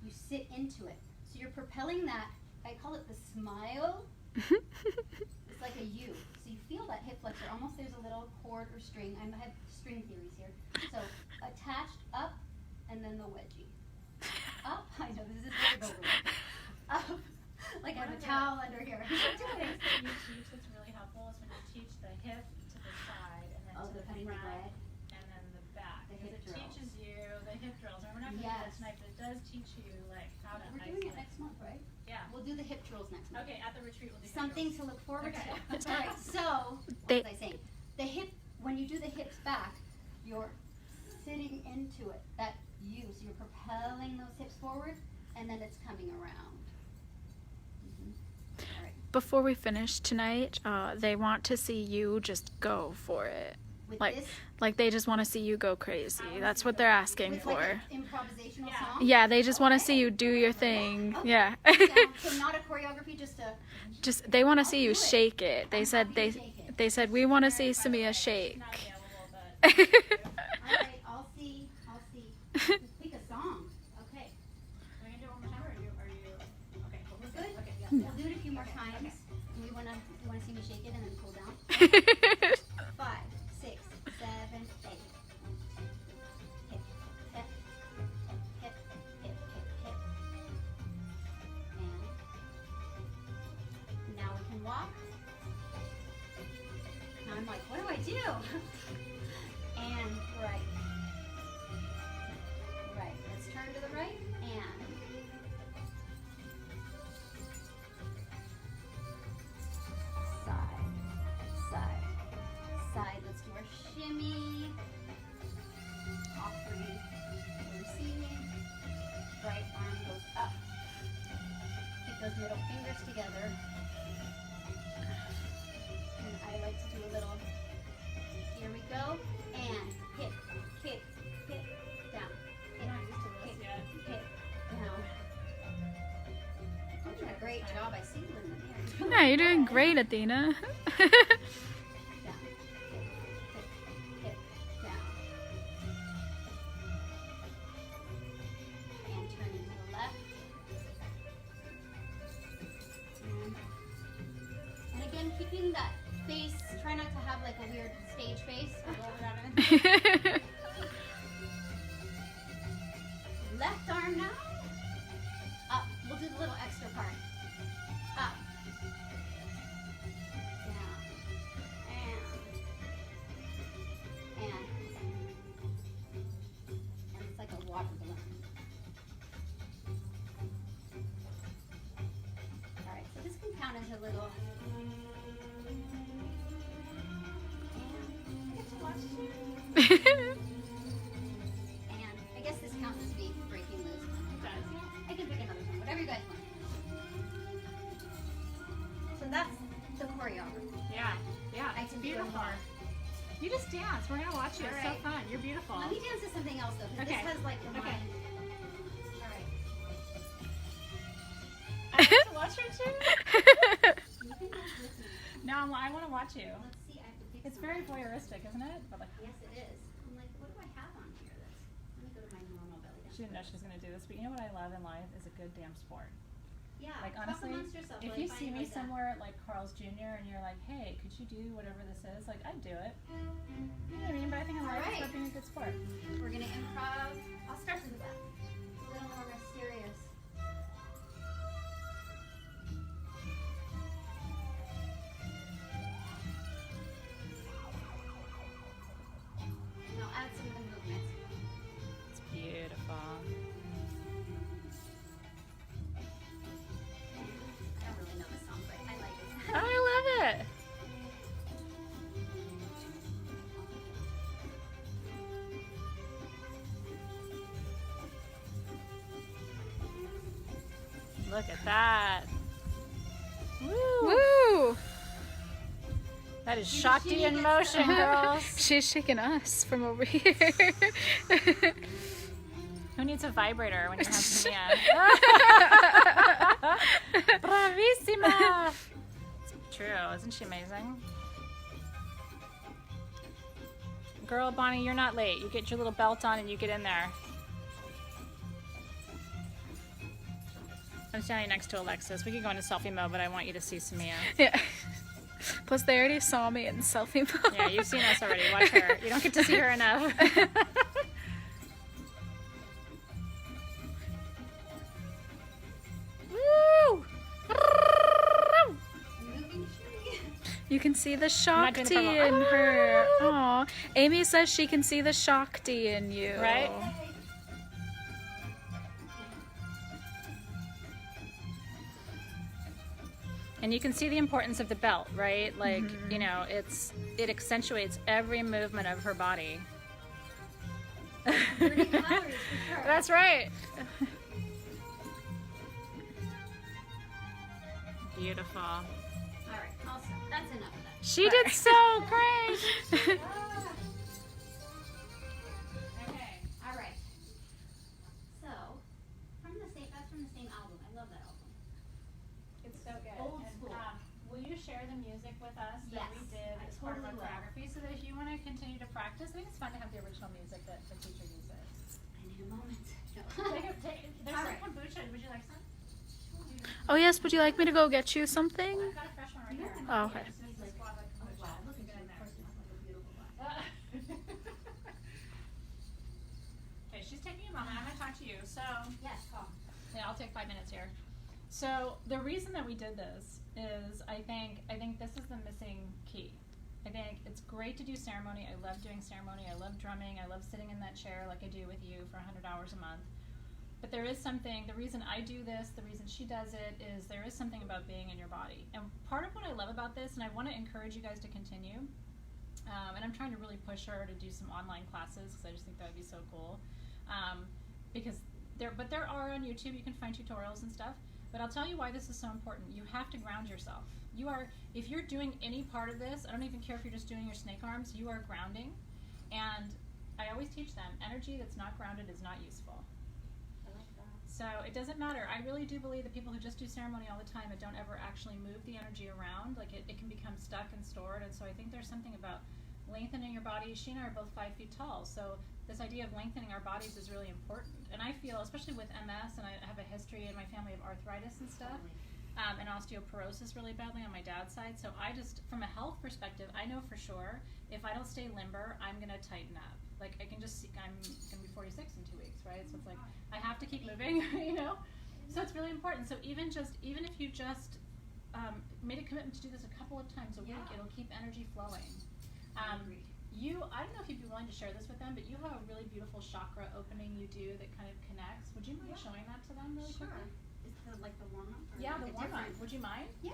You sit into it. So you're propelling that, I call it the smile. It's like a U. So you feel that hip flexor. Almost there's a little cord or string. I have string theories here. So attached up and then the wedgie. Up. I know this is very over. Up. Like I have a towel under here. One of the things that you teach that's really helpful is when you teach the hip to the side and then Oh, to the the cutting the front bread. and then the back. The Because hip it drills. teaches you the hip drills. And we're not going to do Yes. that tonight, but it does teach you like how to We're doing it isolate. next month, right? Yeah. We'll do the hip drills next month. Okay, at the retreat we'll do hip Something drills. to look forward Okay. to. All right, so They- what was I saying? The hip, when you do the hips back, you're sitting into it. That U, so you're propelling those hips forward, and then it's coming around. All right, Before we finish tonight, they want to see you just go for it. with Like, this, like they just want to see you go crazy. That's what they're asking with for. like an improvisational Yeah. song. Yeah, they just want to see Okay. you do your thing. Okay. Yeah. So not a choreography, just a. Just they want to see you do it. shake it. They I'm said happy to shake it. they said we want to see Samia shake. Not available, but All right, I'll see. Just pick a song. Okay. we're going to do it one more time, or are you okay, cool. We're good? Okay, yeah. We'll do it a few more times. And you wanna see me shake it and then cool down? 5, 6, 7, 8. Hip, hip, hip, hip, hip, hip. And now we can walk. Now I'm like, what do I do? And right. Right. Let's turn to the right and side, side, side. Let's do our shimmy. Offering, receiving. Right arm goes up. Keep those middle fingers together. And I like to do a little, here we go. And hip, kick, hip, down. I'm not used to this Hip, yet. hip, down. You're doing a great job. I see you in the mirror. Yeah, you're doing great, Athena. Down. Hip, down. And turning to the left. And again, keeping that face. Try not to have like a weird stage face. We'll go over that in a minute. Left arm now. Up. We'll do the little extra part. Up. Down. And it's like a water balloon. Alright, so this can count as a little. And I get to watch too. And I guess this counts as me breaking loose. I can pick another one, whatever you guys want. So that's the choreography. Yeah, yeah, I it's can do it beautiful. hard. You just dance. We're gonna watch you. It's so Alright. fun. You're beautiful. Let me dance to something else though, because Okay. this has like the Okay. mind. Alright. I have to watch her too. You can dance with me. No, I want to watch you. Let's see, I have to pick It's something. very voyeuristic, isn't it? But like, Yes, it is. I'm like, what do I have on here that's. Let me go to my normal belly dance. she didn't know she was gonna do this, but you know what I love in life is a good damn sport. Yeah, Like talk honestly, amongst yourselves if while you find see it me like that. somewhere at like Carl's Jr. and you're like, hey, could you do whatever this is? Like, I'd do it. You know what I mean? But I think in life it's Alright. about being a good sport. We're gonna improv. I'll start from the back. A little more mysterious. Now add some of the movements. It's beautiful. I don't really know the song, but I like it. I love it. Look at that. Woo. Woo! That is Shakti in motion, girls. She's shaking us from over here. Who needs a vibrator when you have Mia? Bravissima. It's true. Isn't she amazing? Girl, Bonnie, you're not late. You get your little belt on and you get in there. I'm standing next to Alexis. We could go into selfie mode, but I want you to see Samia. Yeah. Plus, they already saw me in selfie mode. Yeah, you've seen us already. Watch her. You don't get to see her enough. Woo! You can see the not doing Shakti the in purple. her. Aw. Amy says she can see the Shakti in you. Right? And you can see the importance of the belt, right? Like, you know, it accentuates every movement of her body. Burning calories for sure. That's right. Beautiful. All right, also, that's enough of that. She did so great. Okay, all right. So, that's from the same album. I love that album. It's so good. Old And, school. will you share the music with us that we Yes, did I as part of our totally will. choreography so that if you want to continue to practice, I think it's fun to have the original music that the teacher uses. I need a moment. No. There's All some right. kombucha. Would you like some? Oh, yes. Would you like me to go get you something? I've got a fresh one right here. Oh, okay. This is the guava kombucha. Wow, look at Get in you. there. Of course, you look like a beautiful one. Okay, she's taking a moment. I'm going to talk to you. So, Yes, Paul. yeah, I'll take 5 minutes here. So the reason that we did this is I think this is the missing key. I think it's great to do ceremony. I love doing ceremony. I love drumming. I love sitting in that chair like I do with you for 100 hours a month. But there is something, the reason I do this, the reason she does it, is there is something about being in your body. And part of what I love about this, and I want to encourage you guys to continue, and I'm trying to really push her to do some online classes because I just think that would be so cool. Because there are on YouTube, you can find tutorials and stuff. But I'll tell you why this is so important. You have to ground yourself. If you're doing any part of this, I don't even care if you're just doing your snake arms, you are grounding. And I always teach them, energy that's not grounded is not useful. So it doesn't matter. I really do believe that people who just do ceremony all the time and don't ever actually move the energy around, like it can become stuck and stored. And so I think there's something about lengthening your body. She and I are both 5 feet tall, so this idea of lengthening our bodies is really important. And I feel, especially with MS, and I have a history in my family of arthritis and stuff, and osteoporosis really badly on my dad's side. So I just, from a health perspective, I know for sure if I don't stay limber, I'm going to tighten up. Like I can just see, I'm going to be 46 in 2 weeks, right? So it's like I have to keep moving, you know. So it's really important. So even if you just made a commitment to do this a couple of times a week, it'll keep energy flowing. I don't know if you'd be willing to share this with them, but you have a really beautiful chakra opening you do that kind of connects. Would you mind showing that to them really quickly? Is the warm up? Yeah, the warm up. Would you mind? Yeah.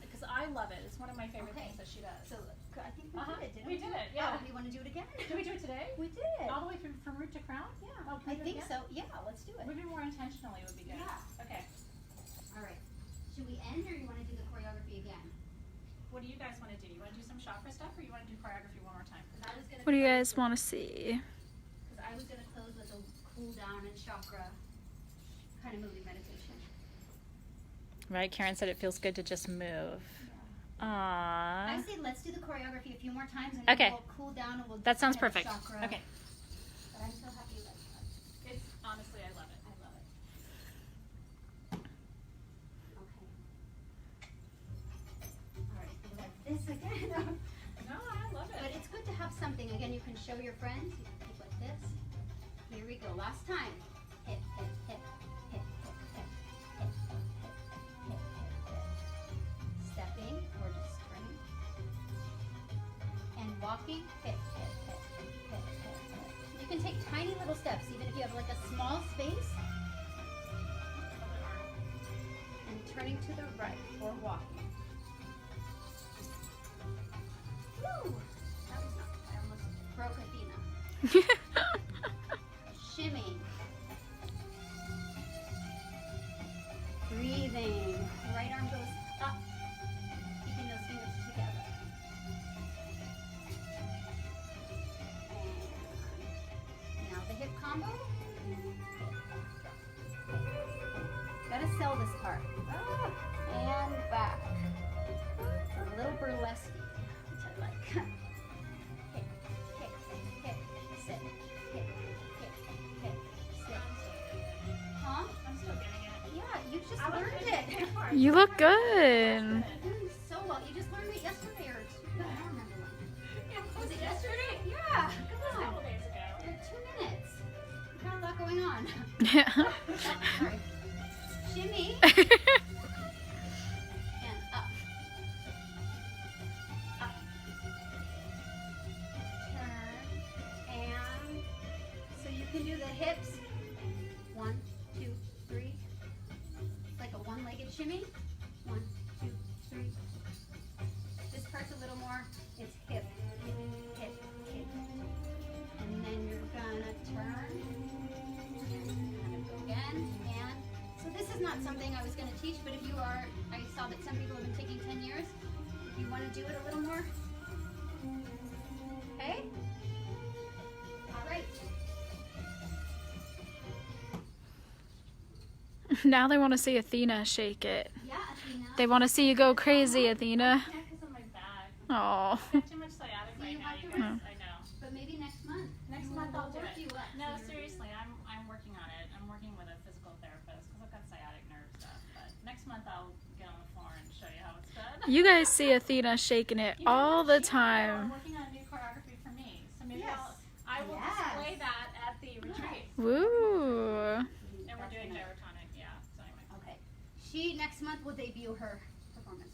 Because I love it. It's one of my favorite things that she does. So I think we did it, didn't We did it, yeah. Oh, you want to do it again? Did we do it today? We did. All the way from root to crown? Yeah. Oh, can I we do it think again? so. Yeah, let's do it. Maybe more intentionally would be good. Yeah. Okay. All right. Should we end or you want to do the choreography again? What do you guys want to do? You want to do some chakra stuff or you want to do choreography one more time? What do you guys want to see? Because I was going to close with a cool down and chakra kind of moving meditation. Right, Karen said it feels good to just move. I say let's do the choreography a few more times and then Okay. we'll cool down and we'll do That sounds kind of perfect. chakra. Okay. But I'm so happy you like that. It's honestly, I love it. I love it. something. Again, you can show your friends. You can keep like this. Here we go. Last time. Hip, hip, hip, hip, hip, hip, hip, hip, hip, hip, hip. Stepping or just turning. And walking. Hip, hip, hip, hip, hip, hip. You can take tiny little steps, even if you have like a small space. And turning to the right or walking. Woo! That was not, I almost broke Athena. Shimming. Breathing. Right arm goes up. Keeping those fingers together. And now the hip combo. Gotta sell this part. And back. A little burlesque, which I like. Hip, hip, hip, sit. Hip, hip, hip, sit. Huh? I'm still getting it. Yeah, you just learned it. You look good. You're doing so well. You just learned it yesterday or I don't remember when. Was it yesterday? Yeah. A Come couple on. days ago. You're 2 minutes. You got a lot going on. Yeah. Sorry. Shimmy. And up. Up. Turn. And so you can do the hips. 1, 2, 3. Like a one-legged shimmy. 1, 2, 3. This part's a little more. It's hip, hip, hip. And then you're gonna turn. And kind of go again. And so this is not something I was gonna teach, but if you are, I saw that some people have been taking 10 years. If you want to do it a little more. Okay? All right. Now they want to see Athena shake it. Yeah, Athena. They want to see you go crazy, Athena. Yeah, because of my back. Oh. I have too much sciatic So you right now, have you to guys. rest. I know. But maybe next month. Next We'll month I'll do work it. you up. No, So you're- seriously, I'm working on it. I'm working with a physical therapist because I've got sciatic nerve stuff. But next month I'll get on the floor and show you how it's done. You guys see Athena shaking it You know, all the she- time. We're working on a new choreography for me, so maybe Yes. I will Yes. display that at the retreat. Woo. And we're That's doing nice. gyrotonic, yeah. So anyway. Okay. She next month will debut her performance.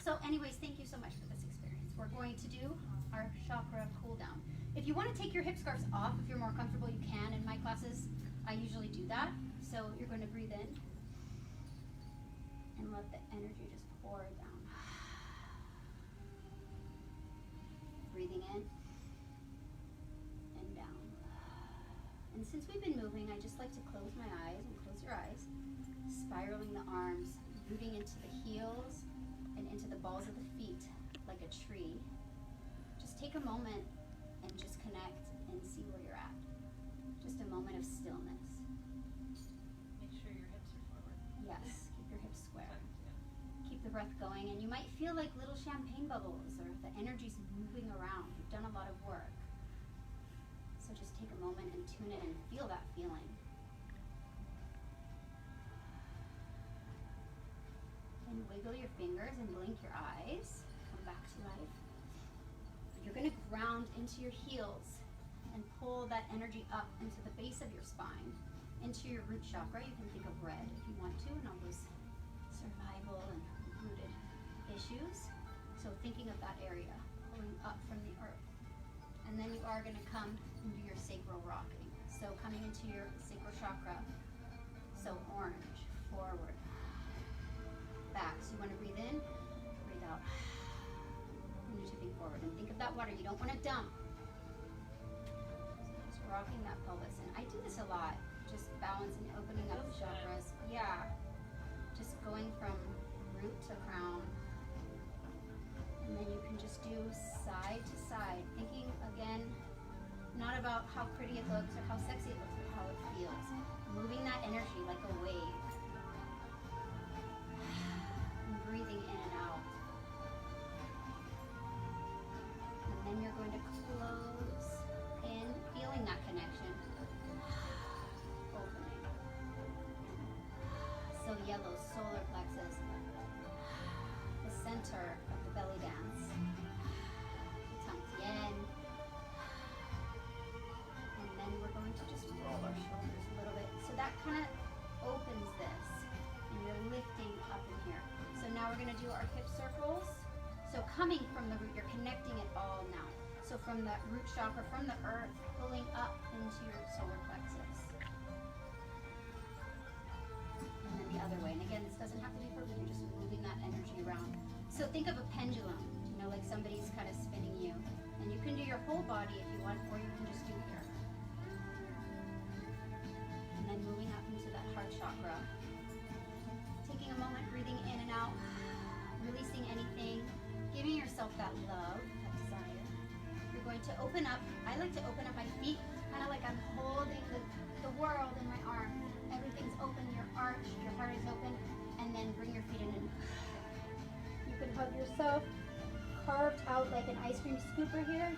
So anyways, thank you so much for this experience. We're going to do our chakra cool down. If you want to take your hip scarves off, if you're more comfortable, you can. In my classes, I usually do that. So you're going to breathe in and let the energy just pour down. Breathing in and down. And since we've been moving, I just like to close my eyes and close your eyes, spiraling the arms, moving into the heels and into the balls of the feet like a tree. Just take a moment and just connect and see where you're at. Just a moment of stillness. Make sure your hips are forward. Yes, keep your hips square. Keep the breath going, and you might feel like little champagne bubbles or the energy's moving around. You've done a lot of work. So just take a moment and tune in and feel that feeling. And wiggle your fingers and blink your eyes. Come back to life. You're going to ground into your heels and pull that energy up into the base of your spine, into your root chakra. You can think of red if you want to, and all those survival and rooted issues. So thinking of that area, pulling up from the earth. And then you are going to come into your sacral rocking. So coming into your sacral chakra. So orange, forward, back. So you want to breathe in, breathe out. And you're tipping forward. And think of that water. You don't want to dump. So just rocking that pelvis. And I do this a lot. Just balancing, opening up the chakras. Yeah. Just going from root to crown. And then you can just do side to side. Thinking again, not about how pretty it looks or how sexy it looks, but how it feels. Moving that energy like a wave. And breathing in and out. And then you're going to close in, feeling that connection. Opening. So yellow, solar plexus. The center of the belly dance. gonna do our hip circles. So coming from the root, you're connecting it all now. So from that root chakra, from the earth, pulling up into your solar plexus. And then the other way. And again, this doesn't have to be perfect, you're just moving that energy around. So think of a pendulum, you know, like somebody's kind of spinning you. And you can do your whole body if you want, or you can just do here. And then moving up into that heart chakra. Taking a moment, breathing in and out, releasing anything, giving yourself that love, that desire. You're going to open up. I like to open up my feet, kind of like I'm holding the world in my arms. Everything's open, your arch, your heart is open, and then bring your feet in and you can hug yourself, carved out like an ice cream scooper here.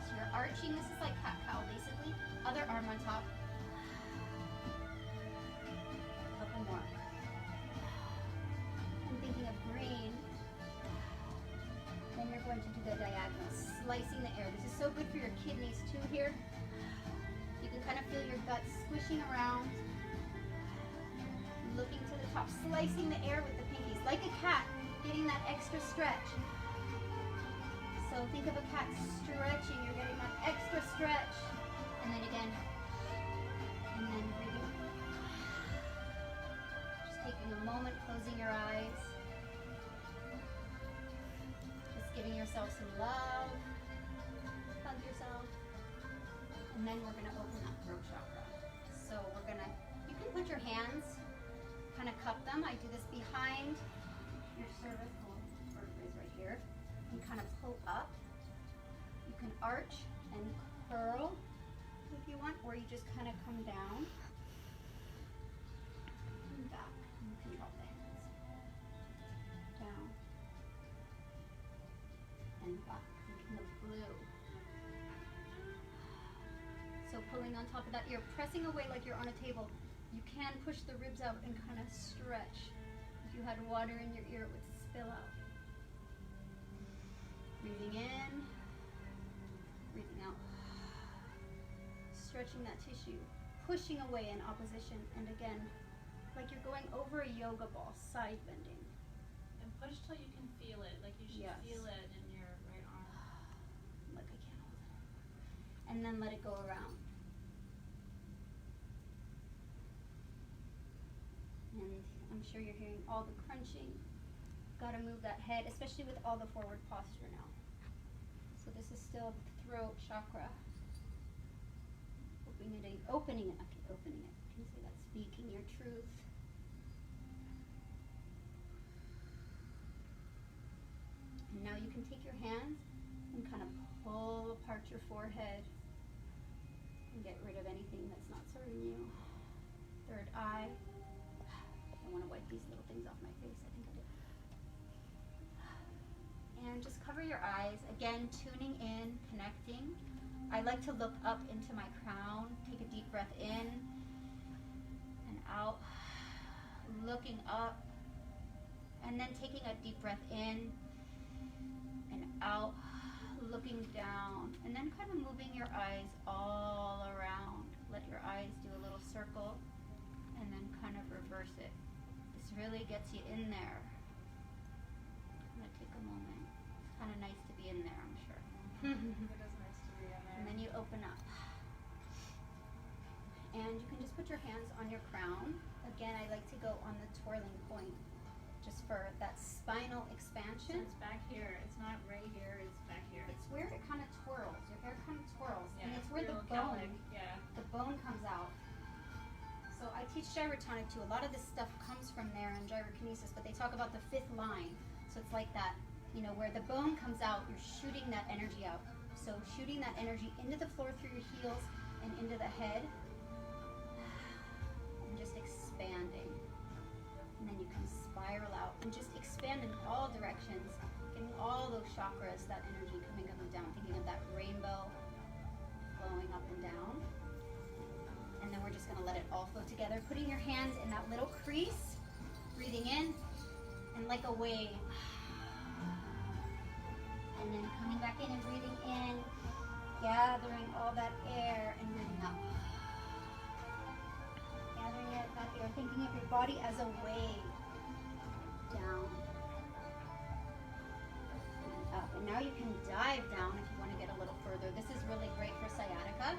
So you're arching, this is like cat-cow basically. Other arm on top. A couple more. I'm thinking of green. Then you're going to do the diagonal, slicing the air. This is so good for your kidneys too here. You can kind of feel your gut squishing around. Looking to the top, slicing the air with the pinkies, like a cat, getting that extra stretch. So think of a cat stretching, you're getting that extra stretch. And then again, and then breathing. Just taking a moment, closing your eyes. Just giving yourself some love. Hug yourself. And then we're gonna open up throat chakra. So we're gonna, you can put your hands, kind of cup them. I do this behind your cervical vertebrae right here. You kind of pull up. You can arch and curl if you want, or you just kind of come down and back. You can drop the hands. Down and back. Thinking of blue. So pulling on top of that ear, pressing away like you're on a table. You can push the ribs out and kind of stretch. If you had water in your ear, it would spill out. Breathing in, breathing out. Stretching that tissue, pushing away in opposition, and again, like you're going over a yoga ball, side bending. And push till you can feel it, like you should Yes. feel it in your right arm. Like I can't hold it. And then let it go around. And I'm sure you're hearing all the crunching. Gotta move that head, especially with all the forward posture now. So this is still the throat chakra. Opening it, opening it. Can you say that? Speaking your truth. And now you can take your hands and kind of pull apart your forehead and get rid of anything that's not serving you. Third eye. I want to wipe these little things off my face. I think I did. And just cover your eyes. Again, tuning in, connecting. I like to look up into my crown. Take a deep breath in and out. Looking up. And then taking a deep breath in and out. Looking down. And then kind of moving your eyes all around. Let your eyes do a little circle. And then kind of reverse it. This really gets you in there. I'm going to take a moment. It's kind of nice to be in there, I'm sure. It is nice to be in there. And then you open up. And you can just put your hands on your crown. Again, I like to go on the twirling point, just for that spinal So expansion. it's back here. It's not right here. It's back here. It's where it kind of twirls. Your hair kind of twirls. Yeah, And it's where the real Celtic, bone, yeah. the bone comes out. So I teach gyrotonic too. A lot of this stuff comes from there in gyrokinesis, but they talk about the fifth line. So it's like that, you know, where the bone comes out, you're shooting that energy out. So shooting that energy into the floor through your heels and into the head. And just expanding. And then you can spiral out and just expand in all directions, getting all those chakras, that energy coming up and down, thinking of that rainbow flowing up and down. And then we're just going to let it all flow together, putting your hands in that little crease, breathing in, and like a wave. And then coming back in and breathing in, gathering all that air and breathing out. Gathering that air, thinking of your body as a wave. dive down if you want to get a little further. This is really great for sciatica.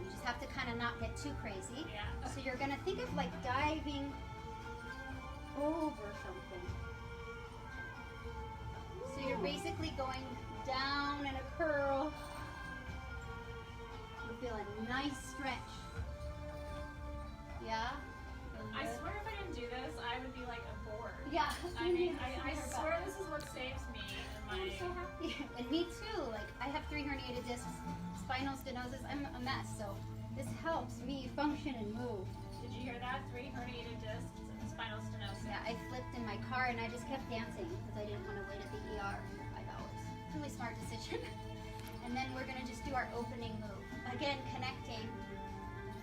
You just have to kind of not get too crazy. Yeah. So you're gonna think of like diving over something. So you're basically going down in a curl. You feel a nice stretch. Yeah? I swear if I didn't do this, I would be like a bore. Yeah. I mean, I swear this is what saves me in my... I'm so happy. And me too. Like, I have 3 herniated discs, spinal stenosis. I'm a mess. So this helps me function and move. Did you hear that? 3 herniated discs and spinal stenosis. Yeah, I flipped in my car and I just kept dancing because I didn't want to wait at the ER for 5 hours. Really smart decision. And then we're going to just do our opening move. Again, connecting.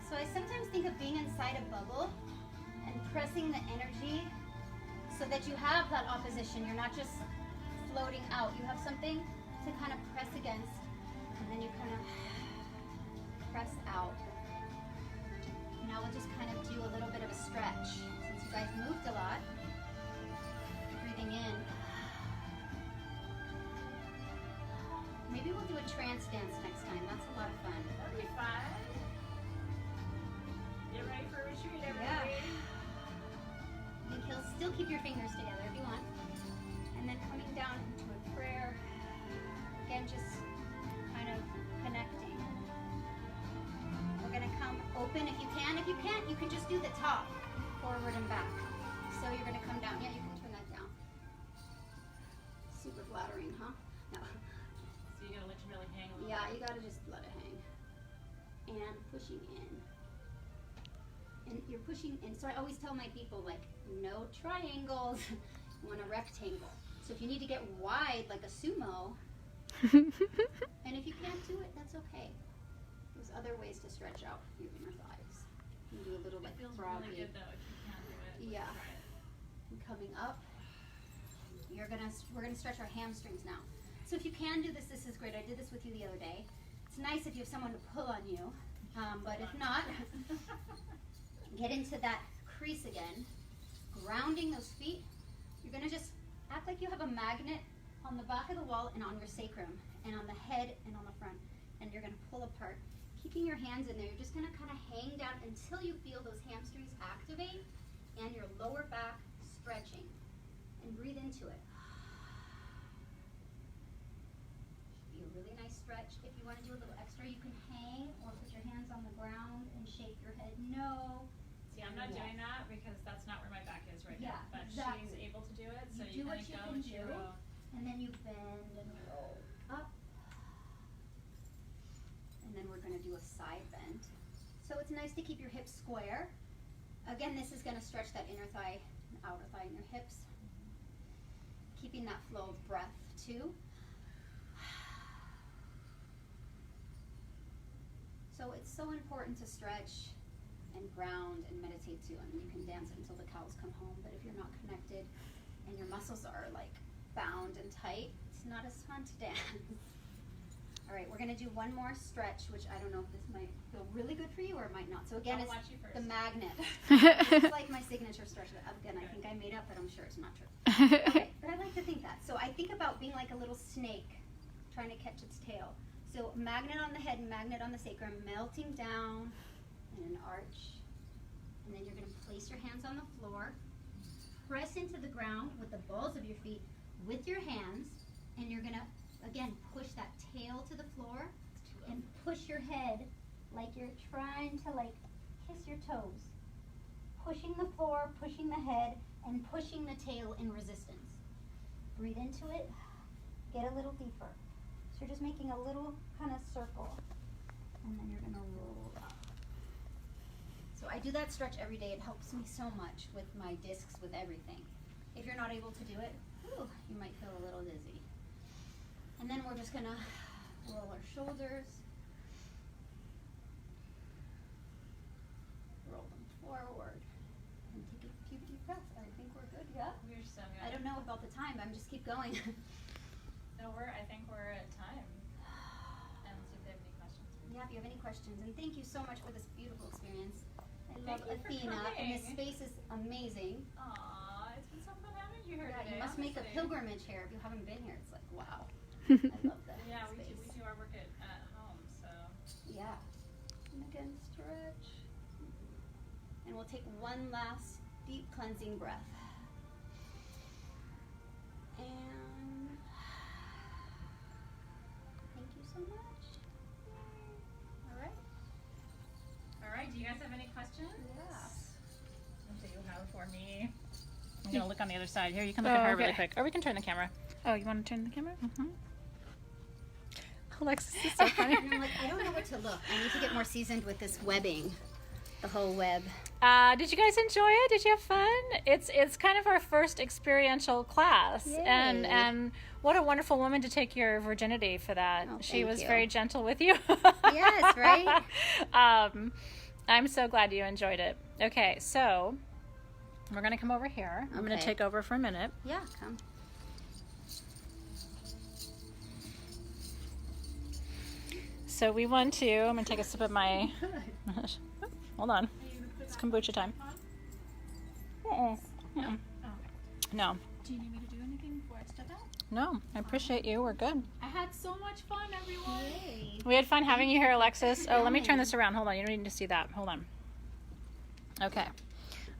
So I sometimes think of being inside a bubble and pressing the energy so that you have that opposition. You're not just floating out. You have something to kind of press against, and then you kind of press out. Now we'll just kind of do a little bit of a stretch. Since you guys moved a lot, breathing in. Maybe we'll do a trance dance next time. That's a lot of fun. That'd be fun. Get ready for a retreat, everybody. You can still keep your fingers together if you want. And then coming down into a prayer. Again, just kind of connecting. We're going to come open if you can. If you can't, you can just do the top, forward and back. So you're going to come down. Yeah, you can turn that down. Super flattering, huh? No. So you gotta let your belly hang a little. Yeah, you got to just let it hang. And pushing in. And you're pushing in. So I always tell my people, like, no triangles. You want a rectangle. So if you need to get wide like a sumo, and if you can't do it, that's okay. There's other ways to stretch out your inner thighs. You can do a little It like feels froggy. really good though if you can't do it. Yeah. Try it. And coming up, we're gonna stretch our hamstrings now. So if you can do this, this is great. I did this with you the other day. It's nice if you have someone to pull on you, but if not, get into that crease again, grounding those feet. You're gonna just act like you have a magnet on the back of the wall and on your sacrum and on the head and on the front, and you're gonna pull apart, keeping your hands in there. You're just gonna kind of hang down until you feel those hamstrings activate and your lower back stretching, and breathe into it. Should be a really nice stretch. If you want to do a little extra, you can hang or put your hands on the ground and shake your head no. See, I'm not Yes. doing that because that's not where my back is right Yeah, now. But exactly. she's able to do it, so You do you what kind you of go can with your do. And then you bend and roll up. And then we're going to do a side bend. So it's nice to keep your hips square. Again, this is going to stretch that inner thigh and outer thigh in your hips. Keeping that flow of breath too. So it's so important to stretch and ground and meditate too. I mean, you can dance until the cows come home, but if you're not connected and your muscles are like bound and tight, it's not as fun to dance. All right, we're gonna do one more stretch, which I don't know if this might feel really good for you or it might not. So again, I'll it's watch you first. the magnet. It's like my signature stretch that again, I think I made up, but I'm sure it's not true. Okay, but I like to think that. So I think about being like a little snake trying to catch its tail. So magnet on the head, magnet on the sacrum, melting down in an arch. And then you're going to place your hands on the floor, press into the ground with the balls of your feet with your hands, and you're going to, again, push that tail to the floor and push your head like you're trying to like kiss your toes. Pushing the floor, pushing the head, and pushing the tail in resistance. Breathe into it, get a little deeper. So you're just making a little kind of circle, and then you're gonna roll up. So I do that stretch every day. It helps me so much with my discs, with everything. If you're not able to do it, you might feel a little dizzy. And then we're just gonna roll our shoulders, roll them forward, and take a few deep breaths. I think we're good, yeah? We're so good. I don't know about the time, I'm just keep going. No, I think we're at time. And see if they have any questions. Yeah, if you have any questions, and thank you so much for this beautiful experience. I love Thank you for Athena, and this coming. space is amazing. Aw, it's been so fun having you here Yeah, today. you must make a honestly. pilgrimage here if you haven't been here. It's like, wow. I love that. Yeah, we space. do our work at home, so. Yeah. And again, stretch. And we'll take one last deep cleansing breath. And thank you so much. All right. All right, do you guys have any questions? Yeah. What do you have for me? I'm gonna look on the other side. Here, you can look at Oh, her really okay. quick, or we can turn the camera. Oh, you want to turn the camera? Mm-hmm. Alexis is so funny. And I'm like, I don't know what to look. I need to get more seasoned with this webbing. The whole web. Did you guys enjoy it? Did you have fun? It's kind of our first experiential class, Yay. and what a wonderful woman to take your virginity for that. Oh, She thank was you. very gentle with you. Yes, right? I'm so glad you enjoyed it. Okay, so we're gonna come over here. I'm gonna Okay. take over for a minute. Yeah, come. So we want to. I'm gonna take a sip of my. Hold on. It's kombucha time. Uh-uh. Uh-uh. No. Do you need me to do anything before I step out? No, I appreciate you. We're good. I had so much fun, everyone. Yay. We had fun having you here, Alexis. Oh, let me turn this around. Hold on. You don't need to see that. Hold on. Okay.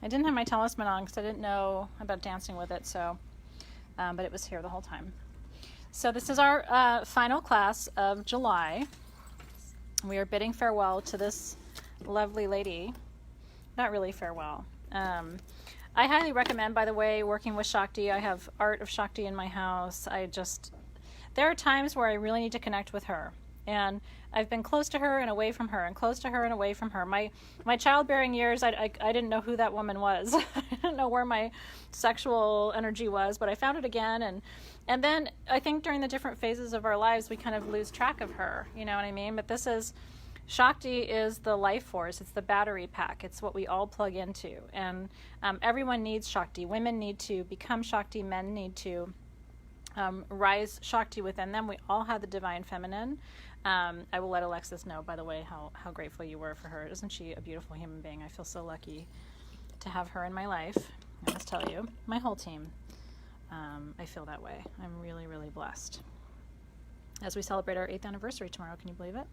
I didn't have my talisman on because I didn't know about dancing with it, so, but it was here the whole time. So this is our final class of July. We are bidding farewell to this lovely lady. Not really farewell. I highly recommend, by the way, working with Shakti. I have art of Shakti in my house. There are times where I really need to connect with her. And I've been close to her and away from her, and close to her and away from her. My childbearing years, I didn't know who that woman was. I didn't know where my sexual energy was, but I found it again. And then I think during the different phases of our lives, we kind of lose track of her. You know what I mean? But Shakti is the life force. It's the battery pack. It's what we all plug into. And everyone needs Shakti. Women need to become Shakti. Men need to rise Shakti within them. We all have the divine feminine. I will let Alexis know, by the way, how grateful you were for her. Isn't she a beautiful human being? I feel so lucky to have her in my life. I must tell you, my whole team. I feel that way. I'm really, really blessed. As we celebrate our 8th anniversary tomorrow, can you believe it?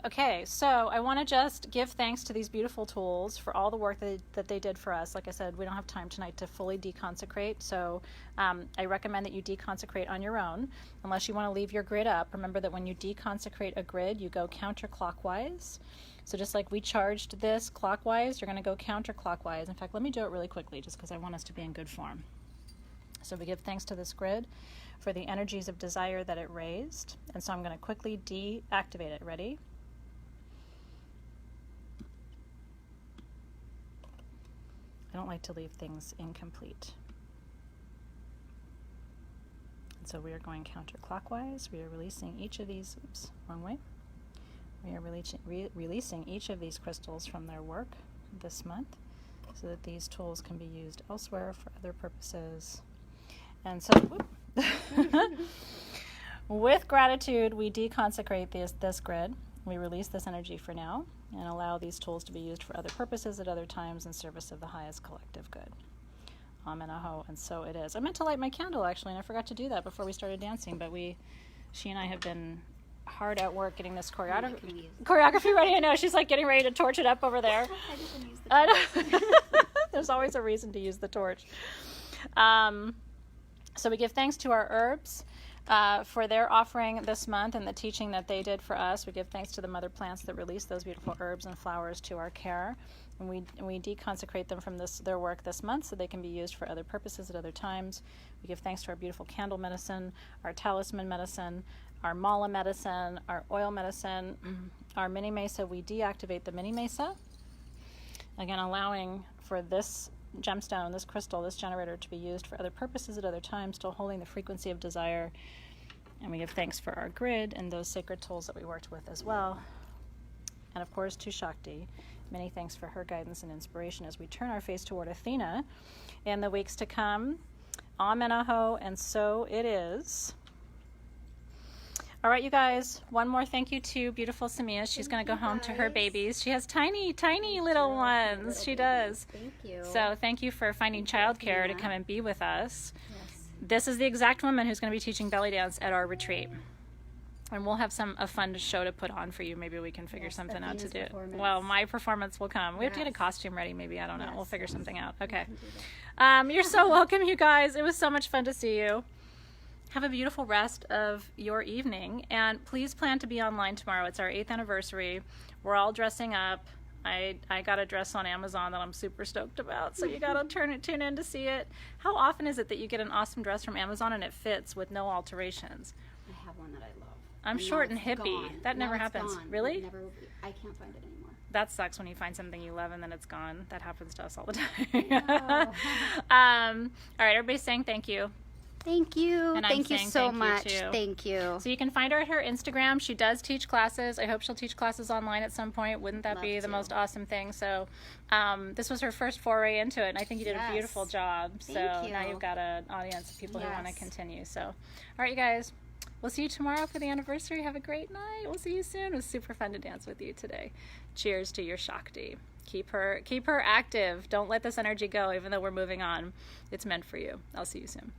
Okay, so I want to just give thanks to these beautiful tools for all the work that they did for us. Like I said, we don't have time tonight to fully deconsecrate, so I recommend that you deconsecrate on your own, unless you want to leave your grid up. Remember that when you deconsecrate a grid, you go counterclockwise. So just like we charged this clockwise, you're going to go counterclockwise. In fact, let me do it really quickly just because I want us to be in good form. So we give thanks to this grid for the energies of desire that it raised. And so I'm going to quickly deactivate it. Ready? I don't like to leave things incomplete. And so we are going counterclockwise. We are releasing each of these, oops, wrong way. We are releasing each of these crystals from their work this month so that these tools can be used elsewhere for other purposes. And so, with gratitude, we deconsecrate this grid. We release this energy for now and allow these tools to be used for other purposes at other times in service of the highest collective good. Amen, aho, and so it is. I meant to light my candle, actually, and I forgot to do that before we started dancing, but she and I have been hard at work getting this choreography ready. I know, she's like getting ready to torch it up over there. I just want to use the I know. There's always a reason to use the torch. So we give thanks to our herbs for their offering this month and the teaching that they did for us. We give thanks to the mother plants that release those beautiful herbs and flowers to our care. And we deconsecrate them from their work this month so they can be used for other purposes at other times. We give thanks to our beautiful candle medicine, our talisman medicine, our mala medicine, our oil medicine, our mini mesa. We deactivate the mini mesa. Again, allowing for this gemstone, this crystal, this generator to be used for other purposes at other times, still holding the frequency of desire. And we give thanks for our grid and those sacred tools that we worked with as well. And of course to Shakti, many thanks for her guidance and inspiration as we turn our face toward Athena in the weeks to come. Amen, aho, and so it is. All right, you guys, one more thank you to beautiful Samia. She's going to go home to her babies. She has tiny, tiny little ones. She does. Thank you. So thank you for finding childcare to come and be with us. Yes. this is the exact woman who's going to be teaching belly dance at our retreat. And we'll have a fun show to put on for you. Maybe we can figure something out to do it. Well, my performance will come. We have to get a costume ready, maybe. I don't know. We'll figure something out. Okay. You're so welcome, you guys. It was so much fun to see you. Have a beautiful rest of your evening. And please plan to be online tomorrow. It's our 8th anniversary. We're all dressing up. I got a dress on Amazon that I'm super stoked about, so you gotta tune in to see it. How often is it that you get an awesome dress from Amazon and it fits with no alterations? I have one that I love. I'm short and hippie. Gone. That never Now it's happens. gone. Really? I can't find it anymore. That sucks when you find something you love and then it's gone. That happens to us all the time. No. All right, everybody's saying thank you. Thank you. And I'm Thank you saying so thank you, much. too. Thank you. So you can find her at her Instagram. She does teach classes. I hope she'll teach classes online at some point. Wouldn't that be the most awesome thing? So this was her first foray into it, and I think you did a beautiful job. So now you've got an audience of people who want to continue. So, all right, you guys. We'll see you tomorrow for the anniversary. Have a great night. We'll see you soon. It was super fun to dance with you today. Cheers to your Shakti. Keep her active. Don't let this energy go, even though we're moving on. It's meant for you. I'll see you soon.